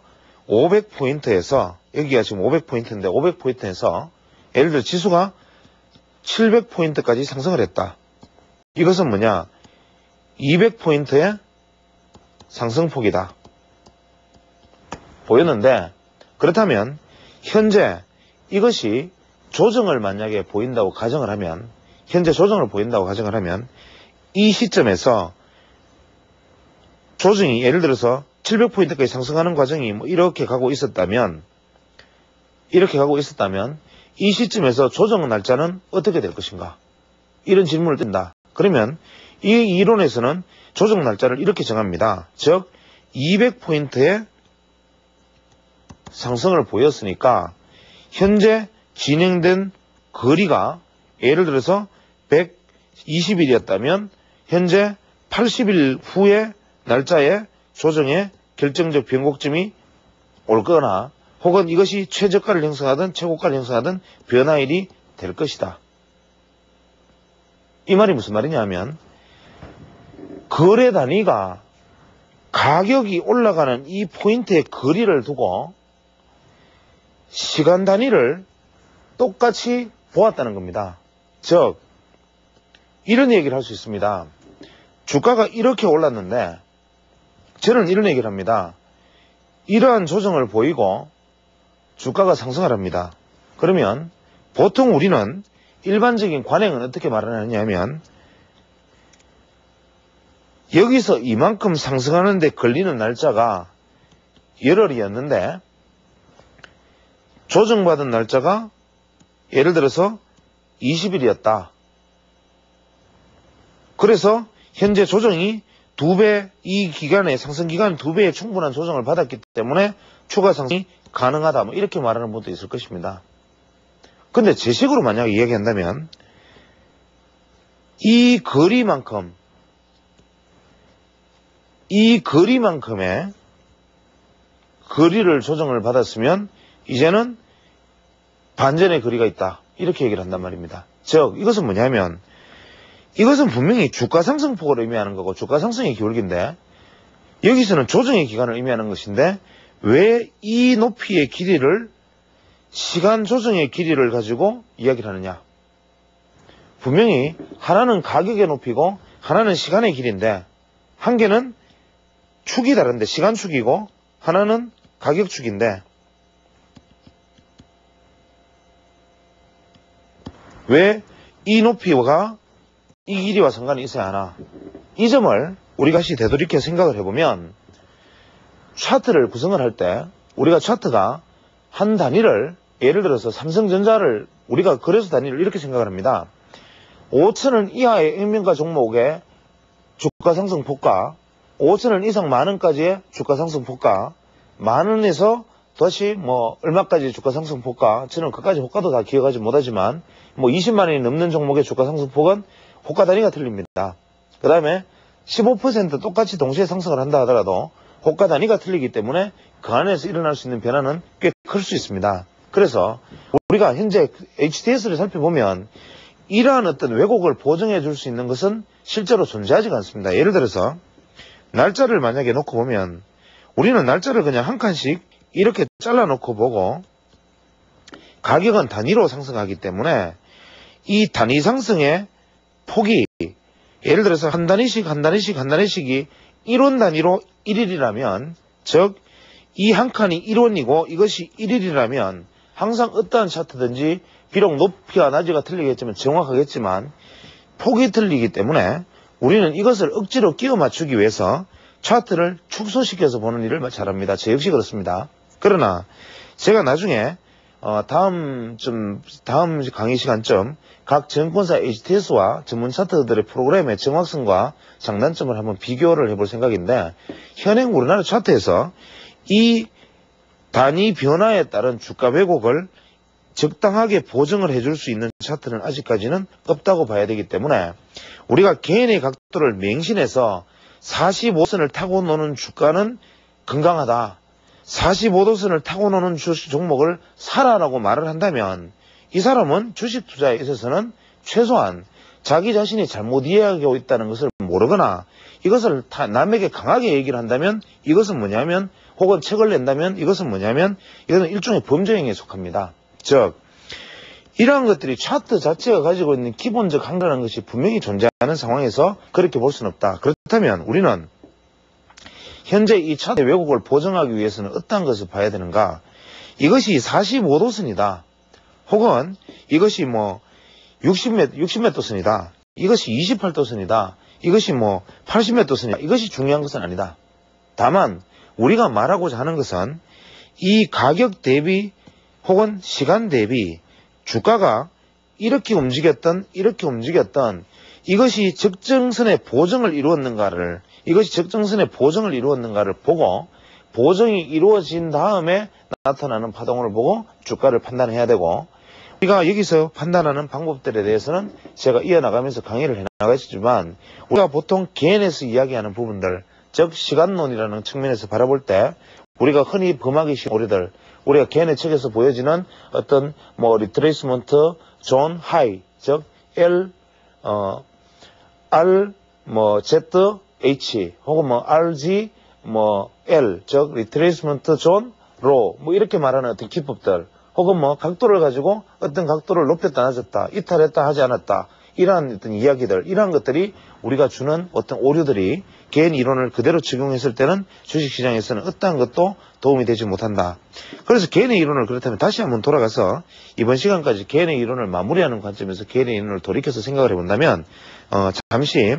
500포인트에서, 여기가 지금 500포인트인데 500포인트에서 예를 들어 지수가 700포인트까지 상승을 했다. 이것은 뭐냐? 200포인트의 상승폭이다. 보였는데, 그렇다면 현재 이것이 조정을 만약에 보인다고 가정을 하면, 현재 조정을 보인다고 가정을 하면 이 시점에서 조정이 예를 들어서 700포인트까지 상승하는 과정이 이렇게 가고 있었다면 이 시점에서 조정 날짜는 어떻게 될 것인가? 이런 질문을 뜬다. 그러면 이 이론에서는 조정 날짜를 이렇게 정합니다. 즉 200포인트의 상승을 보였으니까 현재 진행된 거리가 예를 들어서 120일이었다면 현재 80일 후에 날짜에 조정에 결정적 변곡점이 올 거나 혹은 이것이 최저가를 형성하든 최고가를 형성하든 변화일이 될 것이다. 이 말이 무슨 말이냐 하면 거래 단위가 가격이 올라가는 이 포인트의 거리를 두고 시간 단위를 똑같이 보았다는 겁니다. 즉 이런 얘기를 할 수 있습니다. 주가가 이렇게 올랐는데 저는 이런 얘기를 합니다. 이러한 조정을 보이고 주가가 상승을 합니다. 그러면 보통 우리는 일반적인 관행은 어떻게 말하느냐 하면 여기서 이만큼 상승하는데 걸리는 날짜가 열흘이었는데 조정받은 날짜가 예를 들어서 20일이었다. 그래서 현재 조정이 2배, 이 기간에 상승 기간 2배의 충분한 조정을 받았기 때문에 추가 상승이 가능하다. 뭐 이렇게 말하는 분도 있을 것입니다. 근데 제 식으로 만약에 이야기한다면 이 거리만큼의 거리를 조정을 받았으면 이제는 반전의 거리가 있다. 이렇게 얘기를 한단 말입니다. 즉 이것은 뭐냐면 이것은 분명히 주가 상승폭을 의미하는 거고 주가 상승의 기울기인데 여기서는 조정의 기간을 의미하는 것인데 왜 이 높이의 길이를 시간 조정의 길이를 가지고 이야기를 하느냐. 분명히 하나는 가격의 높이고 하나는 시간의 길인데 한 개는 축이 다른데 시간 축이고 하나는 가격 축인데 왜 이 높이가 이 길이와 상관이 있어야 하나. 이 점을 우리가 다시 되돌이켜 생각을 해보면 차트를 구성을 할 때 우리가 차트가 한 단위를 예를 들어서 삼성전자를 우리가 거래소 단위를 이렇게 생각을 합니다. 5천원 이하의 액면가 종목의 주가 상승 폭과 5천원 이상 만원까지의 주가 상승 폭과 만원에서 다시 얼마까지 주가 상승 폭과 저는 그까지 호가도 다 기억하지 못하지만 20만원이 넘는 종목의 주가 상승 폭은 호가 단위가 틀립니다. 그 다음에 15% 똑같이 동시에 상승을 한다 하더라도 호가 단위가 틀리기 때문에 그 안에서 일어날 수 있는 변화는 꽤 클 수 있습니다. 그래서 우리가 현재 HTS를 살펴보면 이러한 어떤 왜곡을 보정해 줄 수 있는 것은 실제로 존재하지가 않습니다. 예를 들어서 날짜를 만약에 놓고 보면 우리는 날짜를 그냥 한 칸씩 이렇게 잘라놓고 보고 가격은 단위로 상승하기 때문에 이 단위 상승의 폭이 예를 들어서 한 단위씩이 1원 단위로 1일이라면 즉 이 한 칸이 1원이고 이것이 1일이라면 항상 어떠한 차트든지 비록 높이와 낮이가 틀리겠지만 정확하겠지만 폭이 틀리기 때문에 우리는 이것을 억지로 끼워 맞추기 위해서 차트를 축소시켜서 보는 일을 잘합니다. 저 역시 그렇습니다. 그러나 제가 나중에 다음 강의 시간쯤 각 증권사 HTS와 전문 차트들의 프로그램의 정확성과 장단점을 한번 비교를 해볼 생각인데 현행 우리나라 차트에서 이 단위 변화에 따른 주가 왜곡을 적당하게 보정을 해줄 수 있는 차트는 아직까지는 없다고 봐야 되기 때문에 우리가 개인의 각도를 맹신해서 45선을 타고 노는 주가는 건강하다. 45도선을 타고 노는 종목을 사라라고 말을 한다면 이 사람은 주식 투자에 있어서는 최소한 자기 자신이 잘못 이해하고 있다는 것을 모르거나 이것을 남에게 강하게 얘기를 한다면 이것은 뭐냐면 혹은 책을 낸다면 이것은 뭐냐면 이것은 일종의 범죄 행위에 속합니다. 즉 이러한 것들이 차트 자체가 가지고 있는 기본적 한계라는 것이 분명히 존재하는 상황에서 그렇게 볼 수는 없다. 그렇다면 우리는 현재 이 차트 왜곡을 보정하기 위해서는 어떠한 것을 봐야 되는가? 이것이 45도선이다. 혹은 이것이 60몇 도선이다. 이것이 28도선이다. 이것이 80몇 도선이다. 이것이 중요한 것은 아니다. 다만 우리가 말하고자 하는 것은 이 가격 대비 혹은 시간 대비 주가가 이렇게 움직였던 이것이 적정선의 보정을 이루었는가를 보고 보정이 이루어진 다음에 나타나는 파동을 보고 주가를 판단해야 되고 우리가 여기서 판단하는 방법들에 대해서는 제가 이어나가면서 강의를 해나가겠지만 우리가 보통 개인에서 이야기하는 부분들, 즉 시간론이라는 측면에서 바라볼 때 우리가 흔히 범하기 쉬운 오류들, 우리가 개인의 측에서 보여지는 어떤 리트레이스먼트 존 하이, 즉 L, R, Z, H 혹은 RG, L, 즉 리트레이스먼트 존 로 이렇게 말하는 어떤 기법들, 혹은 각도를 가지고 어떤 각도를 높였다 낮았다, 이탈했다 하지 않았다, 이러한 어떤 이야기들, 이러한 것들이 우리가 주는 어떤 오류들이 개인 이론을 그대로 적용했을 때는 주식시장에서는 어떠한 것도 도움이 되지 못한다. 그래서 개인의 이론을 그렇다면 다시 한번 돌아가서 이번 시간까지 개인의 이론을 마무리하는 관점에서 개인의 이론을 돌이켜서 생각을 해본다면 잠시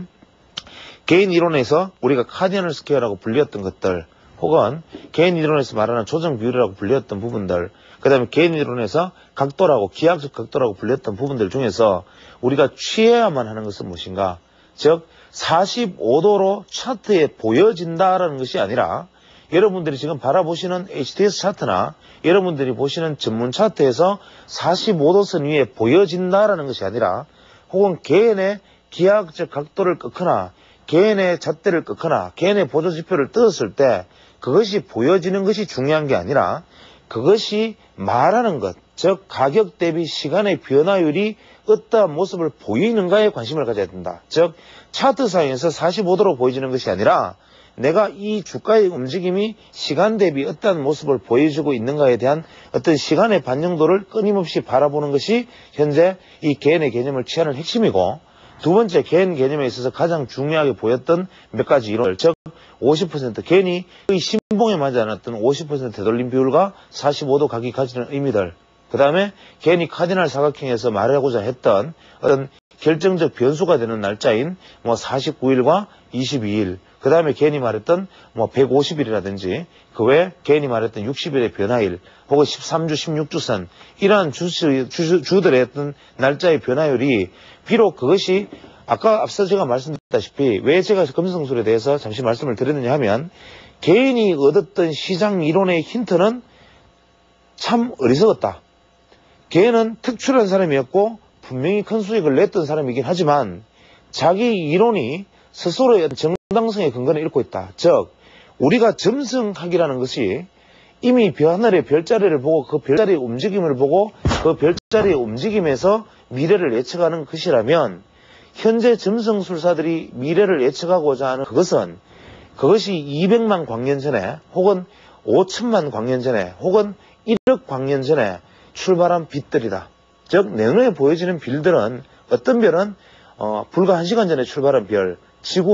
개인 이론에서 우리가 카디널 스퀘어라고 불렸던 것들, 혹은 개인 이론에서 말하는 조정 비율이라고 불렸던 부분들, 그 다음에 개인 이론에서 각도라고, 기하학적 각도라고 불렸던 부분들 중에서 우리가 취해야만 하는 것은 무엇인가? 즉 45도로 차트에 보여진다라는 것이 아니라 여러분들이 지금 바라보시는 HTS 차트나 여러분들이 보시는 전문 차트에서 45도선 위에 보여진다라는 것이 아니라, 혹은 개인의 기하학적 각도를 꺾거나 개인의 잣대를 꺾거나 개인의 보조지표를 뜯었을 때 그것이 보여지는 것이 중요한 게 아니라 그것이 말하는 것, 즉 가격 대비 시간의 변화율이 어떠한 모습을 보이는가에 관심을 가져야 된다. 즉 차트상에서 45도로 보여지는 것이 아니라 내가 이 주가의 움직임이 시간 대비 어떠한 모습을 보여주고 있는가에 대한 어떤 시간의 반영도를 끊임없이 바라보는 것이 현재 이 개인의 개념을 취하는 핵심이고, 두 번째 개인 개념에 있어서 가장 중요하게 보였던 몇 가지 이론들, 즉 50% 개인이 신봉에 맞지 않았던 50% 되돌림 비율과 45도 각이 가지는 의미들, 그 다음에 개인이 카디널 사각형에서 말하고자 했던 어떤 결정적 변수가 되는 날짜인 49일과 22일, 그 다음에 개인이 말했던 150일이라든지 그 외 개인이 말했던 60일의 변화일, 혹은 13주, 16주선, 이러한 주들의 어떤 날짜의 변화율이 비록 그것이 아까 앞서 제가 말씀드렸다시피 왜 제가 금성술에 대해서 잠시 말씀을 드렸느냐 하면, 개인이 얻었던 시장 이론의 힌트는 참 어리석었다. 개인은 특출한 사람이었고 분명히 큰 수익을 냈던 사람이긴 하지만 자기 이론이 스스로의 정당성의 근거를 잃고 있다. 즉 우리가 점성학이라는 것이 이미 하늘의 별자리를 보고 그 별자리의 움직임을 보고 그 별자리의 움직임에서 미래를 예측하는 것이라면, 현재 점성술사들이 미래를 예측하고자 하는 그것이 200만 광년 전에, 혹은 5천만 광년 전에, 혹은 1억 광년 전에 출발한 빛들이다. 즉 내눈에 보여지는 별들은, 어떤 별은 불과 1시간 전에 출발한 별,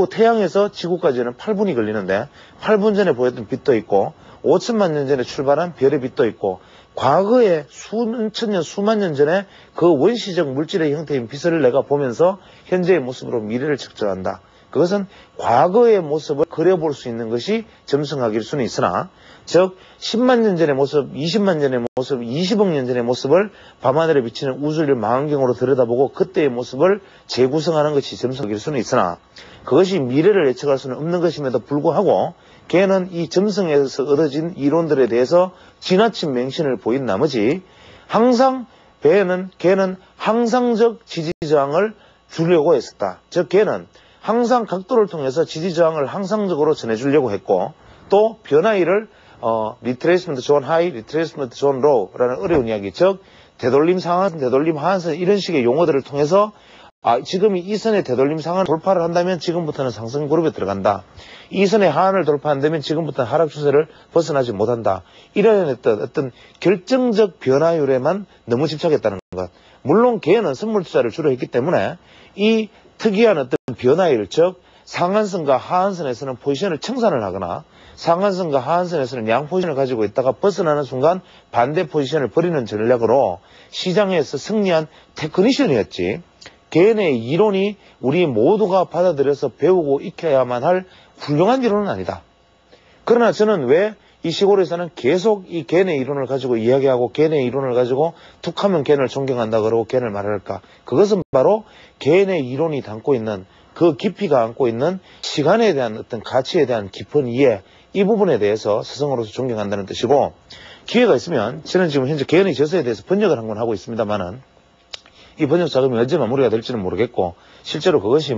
태양에서 지구까지는 8분이 걸리는데 8분 전에 보였던 빛도 있고, 5천만 년 전에 출발한 별의 빛도 있고, 과거에 수천 년, 수만 년 전에 그 원시적 물질의 형태인 빛을 내가 보면서 현재의 모습으로 미래를 측정한다. 그것은 과거의 모습을 그려볼 수 있는 것이 점성학일 수는 있으나, 즉 10만 년 전의 모습, 20만 년의 모습, 20억 년 전의 모습을 밤하늘에 비치는 우주를 망원경으로 들여다보고 그때의 모습을 재구성하는 것이 점성학일 수는 있으나, 그것이 미래를 예측할 수는 없는 것임에도 불구하고 걔는 이 점성에서 얻어진 이론들에 대해서 지나친 맹신을 보인 나머지 걔는 항상적 지지저항을 주려고 했었다. 즉 걔는 항상 각도를 통해서 지지저항을 항상적으로 전해주려고 했고, 또 변화일을 리트레이스먼트 존 하이, 리트레이스먼트 존 로우라는 어려운 이야기, 즉 되돌림 상하선, 되돌림 하한선, 이런 식의 용어들을 통해서 지금 이 선의 되돌림 상한을 돌파를 한다면 지금부터는 상승 그룹에 들어간다. 이 선의 하한을 돌파한다면 지금부터는 하락 추세를 벗어나지 못한다. 이런 어떤 결정적 변화율에만 너무 집착했다는 것. 물론 걔는 선물 투자를 주로 했기 때문에 이 특이한 어떤 변화율, 즉 상한선과 하한선에서는 포지션을 청산을 하거나 상한선과 하한선에서는 양 포지션을 가지고 있다가 벗어나는 순간 반대 포지션을 버리는 전략으로 시장에서 승리한 테크니션이었지, 개인의 이론이 우리 모두가 받아들여서 배우고 익혀야만 할 훌륭한 이론은 아니다. 그러나 저는 왜 이 시골에서는 계속 이 개인의 이론을 가지고 이야기하고 개인의 이론을 가지고 툭하면 개인을 존경한다 그러고 개인을 말할까? 그것은 바로 개인의 이론이 담고 있는 그 깊이가 안고 있는 시간에 대한 어떤 가치에 대한 깊은 이해, 이 부분에 대해서 스승으로서 존경한다는 뜻이고, 기회가 있으면 저는 지금 현재 개연의 저서에 대해서 번역을 한 권 하고 있습니다만은 이 번역 작업이 언제 마무리가 될지는 모르겠고, 실제로 그것이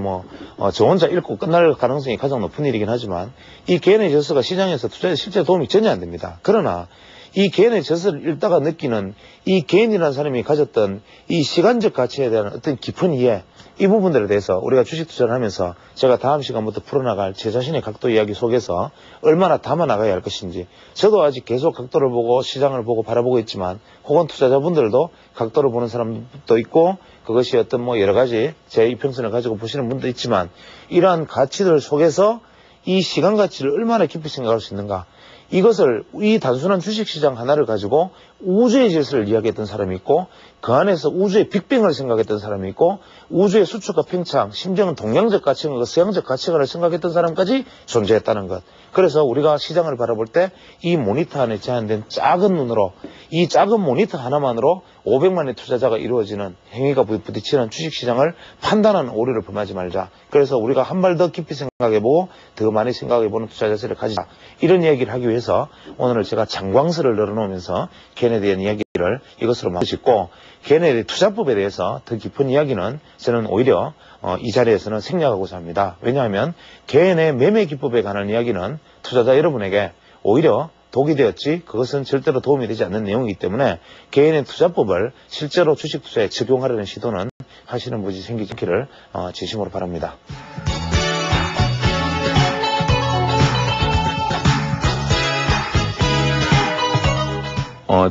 저 혼자 읽고 끝날 가능성이 가장 높은 일이긴 하지만, 이 개연의 저서가 시장에서 투자에 실제 도움이 전혀 안 됩니다. 그러나 이 개연의 저서를 읽다가 느끼는 이 개연이라는 사람이 가졌던 이 시간적 가치에 대한 어떤 깊은 이해, 이 부분들에 대해서 우리가 주식 투자를 하면서 제가 다음 시간부터 풀어나갈 제 자신의 각도 이야기 속에서 얼마나 담아나가야 할 것인지, 저도 아직 계속 각도를 보고 시장을 보고 바라보고 있지만, 혹은 투자자분들도 각도를 보는 사람도 있고, 그것이 어떤 여러 가지 제 이평선을 가지고 보시는 분도 있지만, 이러한 가치들 속에서 이 시간 가치를 얼마나 깊이 생각할 수 있는가, 이것을 이 단순한 주식시장 하나를 가지고 우주의 질서를 이야기했던 사람이 있고, 그 안에서 우주의 빅뱅을 생각했던 사람이 있고, 우주의 수축과 팽창, 심지어는 동양적 가치관과 서양적 가치관을 생각했던 사람까지 존재했다는 것. 그래서 우리가 시장을 바라볼 때 이 모니터 안에 제한된 작은 눈으로, 이 작은 모니터 하나만으로 500만의 투자자가 이루어지는 행위가 부딪히는 주식시장을 판단하는 오류를 범하지 말자. 그래서 우리가 한 발 더 깊이 생각해보고 더 많이 생각해보는 투자 자세를 가지자. 이런 이야기를 하기 위해서 오늘 제가 장광설을 늘어놓으면서 개인에 대한 이야기를 이것으로 마무리짓고, 개인에 대한 투자법에 대해서 더 깊은 이야기는 저는 오히려 이 자리에서는 생략하고자 합니다. 왜냐하면 개인의 매매 기법에 관한 이야기는 투자자 여러분에게 오히려 독이 되었지, 그것은 절대로 도움이 되지 않는 내용이기 때문에 개인의 투자법을 실제로 주식 투자에 적용하려는 시도는 하시는 분이 생기지 않기를 진심으로 바랍니다.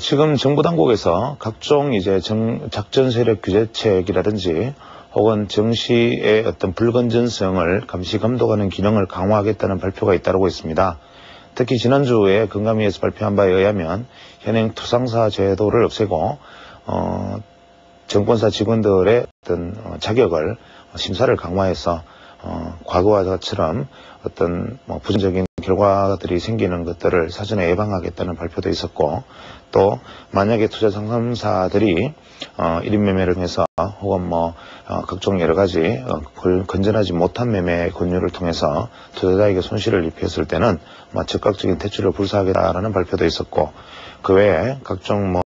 지금 정부 당국에서 각종 이제 작전 세력 규제책이라든지 혹은 정시의 어떤 불건전성을 감시 감독하는 기능을 강화하겠다는 발표가 잇따르고 있습니다. 특히 지난주에 금감위에서 발표한 바에 의하면 현행 투상사 제도를 없애고 정권사 직원들의 어떤 자격을 심사를 강화해서 과거와처럼 어떤 부정적인 결과들이 생기는 것들을 사전에 예방하겠다는 발표도 있었고, 또 만약에 투자 상담사들이 1인 매매를 통해서 혹은 각종 여러 가지 건전하지 못한 매매 권유를 통해서 투자자에게 손실을 입혔을 때는 즉각적인 퇴출을 불사하겠다라는 발표도 있었고, 그 외에 각종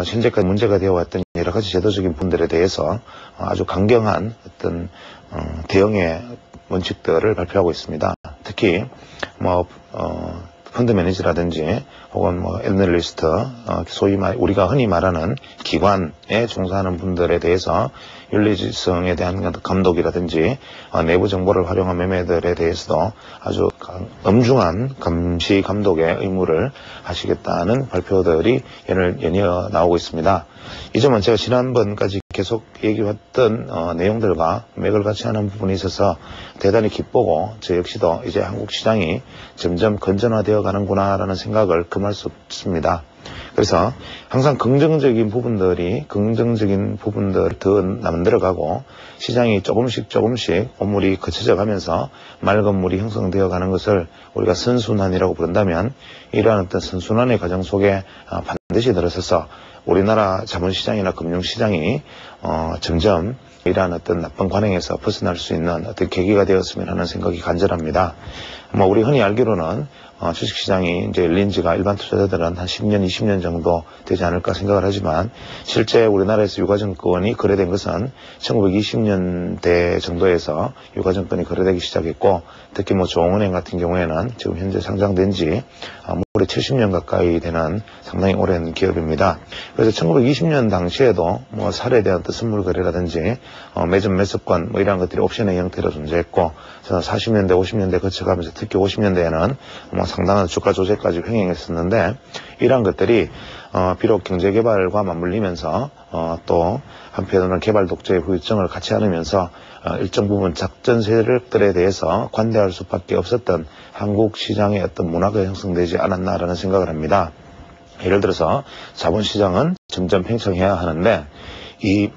현재까지 문제가 되어왔던 여러 가지 제도적인 분들에 대해서 아주 강경한 어떤 대응의 원칙들을 발표하고 있습니다. 특히 펀드 매니저라든지 혹은 애널리스트, 소위 우리가 흔히 말하는 기관에 종사하는 분들에 대해서 윤리성에 대한 감독이라든지 내부 정보를 활용한 매매들에 대해서도 아주 엄중한 감시 감독의 의무를 하시겠다는 발표들이 연이어 나오고 있습니다. 이 점은 제가 지난번까지 계속 얘기했던 내용들과 맥을 같이 하는 부분이 있어서 대단히 기쁘고, 저 역시도 이제 한국 시장이 점점 건전화되어 가는구나라는 생각을 금할 수 없습니다. 그래서 항상 긍정적인 부분들을 더 만들어가고, 시장이 조금씩 오물이 거쳐져 가면서 맑은 물이 형성되어 가는 것을 우리가 선순환이라고 부른다면, 이러한 어떤 선순환의 과정 속에 반드시 들어서서 우리나라 자본시장이나 금융시장이 점점 이러한 어떤 나쁜 관행에서 벗어날 수 있는 어떤 계기가 되었으면 하는 생각이 간절합니다. 우리 흔히 알기로는 주식시장이 이제 열린 지가 일반 투자자들은 한 10년, 20년 정도 되지 않을까 생각을 하지만, 실제 우리나라에서 유가증권이 거래된 것은 1920년대 정도에서 유가증권이 거래되기 시작했고, 특히 조흥은행 같은 경우에는 지금 현재 상장된 지 무려 70년 가까이 되는 상당히 오랜 기업입니다. 그래서 1920년 당시에도 살에 대한 어떤 선물 거래라든지 매점 매수권 이런 것들이 옵션의 형태로 존재했고, 40년대, 50년대 거쳐가면서 특히 50년대에는 상당한 주가 조제까지 횡행했었는데, 이러한 것들이 비록 경제개발과 맞물리면서 또 한편으로는 개발 독재의 후유증을 같이 안으면서 일정 부분 작전 세력들에 대해서 관대할 수밖에 없었던 한국 시장의 어떤 문화가 형성되지 않았나라는 생각을 합니다. 예를 들어서 자본시장은 점점 팽창해야 하는데, 이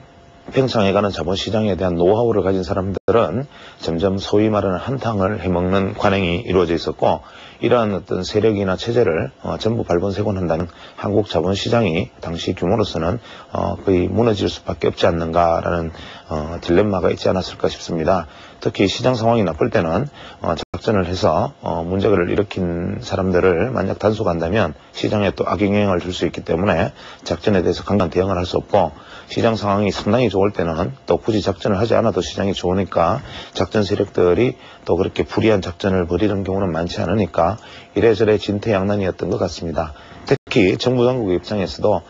팽창해가는 자본시장에 대한 노하우를 가진 사람들은 점점 소위 말하는 한탕을 해먹는 관행이 이루어져 있었고, 이러한 어떤 세력이나 체제를 전부 발본색원한다는 한국 자본시장이 당시 규모로서는 거의 무너질 수밖에 없지 않는가라는 딜레마가 있지 않았을까 싶습니다. 특히 시장 상황이 나쁠 때는 작전을 해서 문제를 일으킨 사람들을 만약 단속한다면 시장에 또 악영향을 줄 수 있기 때문에 작전에 대해서 강한 대응을 할 수 없고, 시장 상황이 상당히 좋을 때는 또 굳이 작전을 하지 않아도 시장이 좋으니까 작전 세력들이 또 그렇게 불이한 작전을 벌이는 경우는 많지 않으니까 이래저래 진퇴양난이었던 것 같습니다. 특히 정부 당국의 입장에서도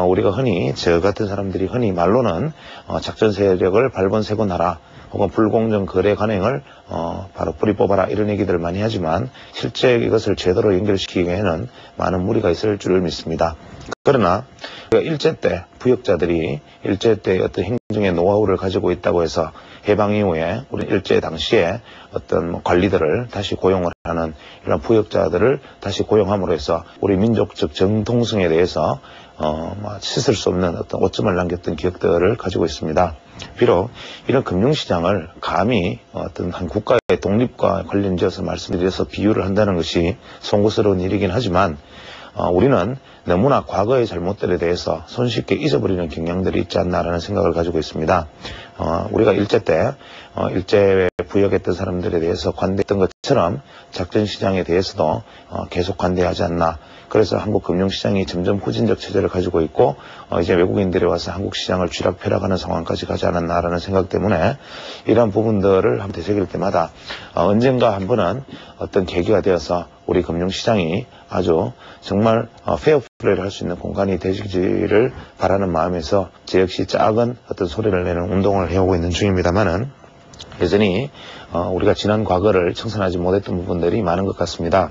우리가 흔히 저 같은 사람들이 흔히 말로는 작전 세력을 발본색원하라 혹은 불공정 거래 관행을 바로 뿌리 뽑아라 이런 얘기들을 많이 하지만 실제 이것을 제대로 연결시키기에는 많은 무리가 있을 줄 믿습니다. 그러나 일제 때 부역자들이 일제 때 어떤 행정의 노하우를 가지고 있다고 해서 해방 이후에 우리 일제 당시에 어떤 관리들을 다시 고용을 하는 이런 부역자들을 다시 고용함으로 해서 우리 민족적 정통성에 대해서 씻을 수 없는 어떤 오점을 남겼던 기억들을 가지고 있습니다. 비록 이런 금융시장을 감히 어떤 한 국가의 독립과 관련지어서 말씀드려서 비유를 한다는 것이 송구스러운 일이긴 하지만 우리는 너무나 과거의 잘못들에 대해서 손쉽게 잊어버리는 경향들이 있지 않나라는 생각을 가지고 있습니다. 우리가 일제 때 일제에 부역했던 사람들에 대해서 관대했던 것처럼 작전시장에 대해서도 계속 관대하지 않나. 그래서 한국 금융시장이 점점 후진적 체제를 가지고 있고 이제 외국인들이 와서 한국 시장을 쥐락펴락하는 상황까지 가지 않았나라는 생각 때문에 이러한 부분들을 한번 되새길 때마다 언젠가 한 번은 어떤 계기가 되어서 우리 금융시장이 아주 정말 페어 플레이를 할 수 있는 공간이 되기를 바라는 마음에서 제 역시 작은 어떤 소리를 내는 운동을 해오고 있는 중입니다만은 여전히 우리가 지난 과거를 청산하지 못했던 부분들이 많은 것 같습니다.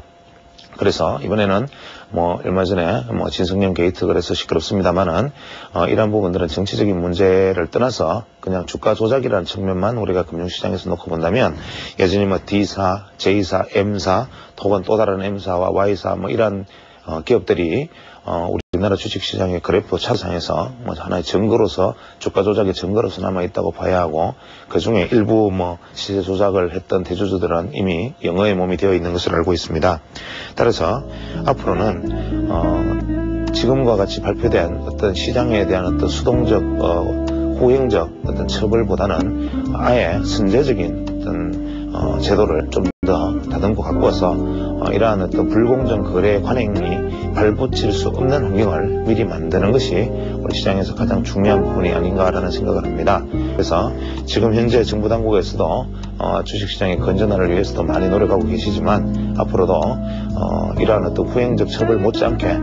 그래서 이번에는 얼마 전에 진성령 게이트 그래서 시끄럽습니다만은 이러한 부분들은 정치적인 문제를 떠나서 그냥 주가 조작이라는 측면만 우리가 금융시장에서 놓고 본다면 여전히 D사, J사, M사 혹은 또 다른 M사와 Y사 이러한 기업들이 우리나라 주식시장의 그래프 차트상에서 하나의 증거로서 주가 조작의 증거로서 남아있다고 봐야 하고, 그 중에 일부 시세 조작을 했던 대주주들은 이미 영어의 몸이 되어 있는 것을 알고 있습니다. 따라서 앞으로는 지금과 같이 발표된 어떤 시장에 대한 어떤 수동적 후행적 어떤 처벌보다는 아예 선제적인 어떤 제도를 좀 더 다듬고 가꾸어서 이러한 어떤 불공정 거래 관행이 발붙일 수 없는 환경을 미리 만드는 것이 우리 시장에서 가장 중요한 부분이 아닌가라는 생각을 합니다. 그래서 지금 현재 정부 당국에서도 주식시장의 건전화를 위해서도 많이 노력하고 계시지만 앞으로도 이러한 어떤 후행적 처벌 못지않게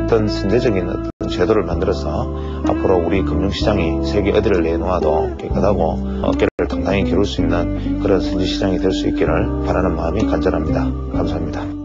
어떤 선제적인 어떤 제도를 만들어서 앞으로 우리 금융시장이 세계 어디를 내놓아도 깨끗하고 어깨를 당당히 기를 수 있는 그런 선지시장이 될 수 있기를 바라는 마음이 간절합니다. 감사합니다.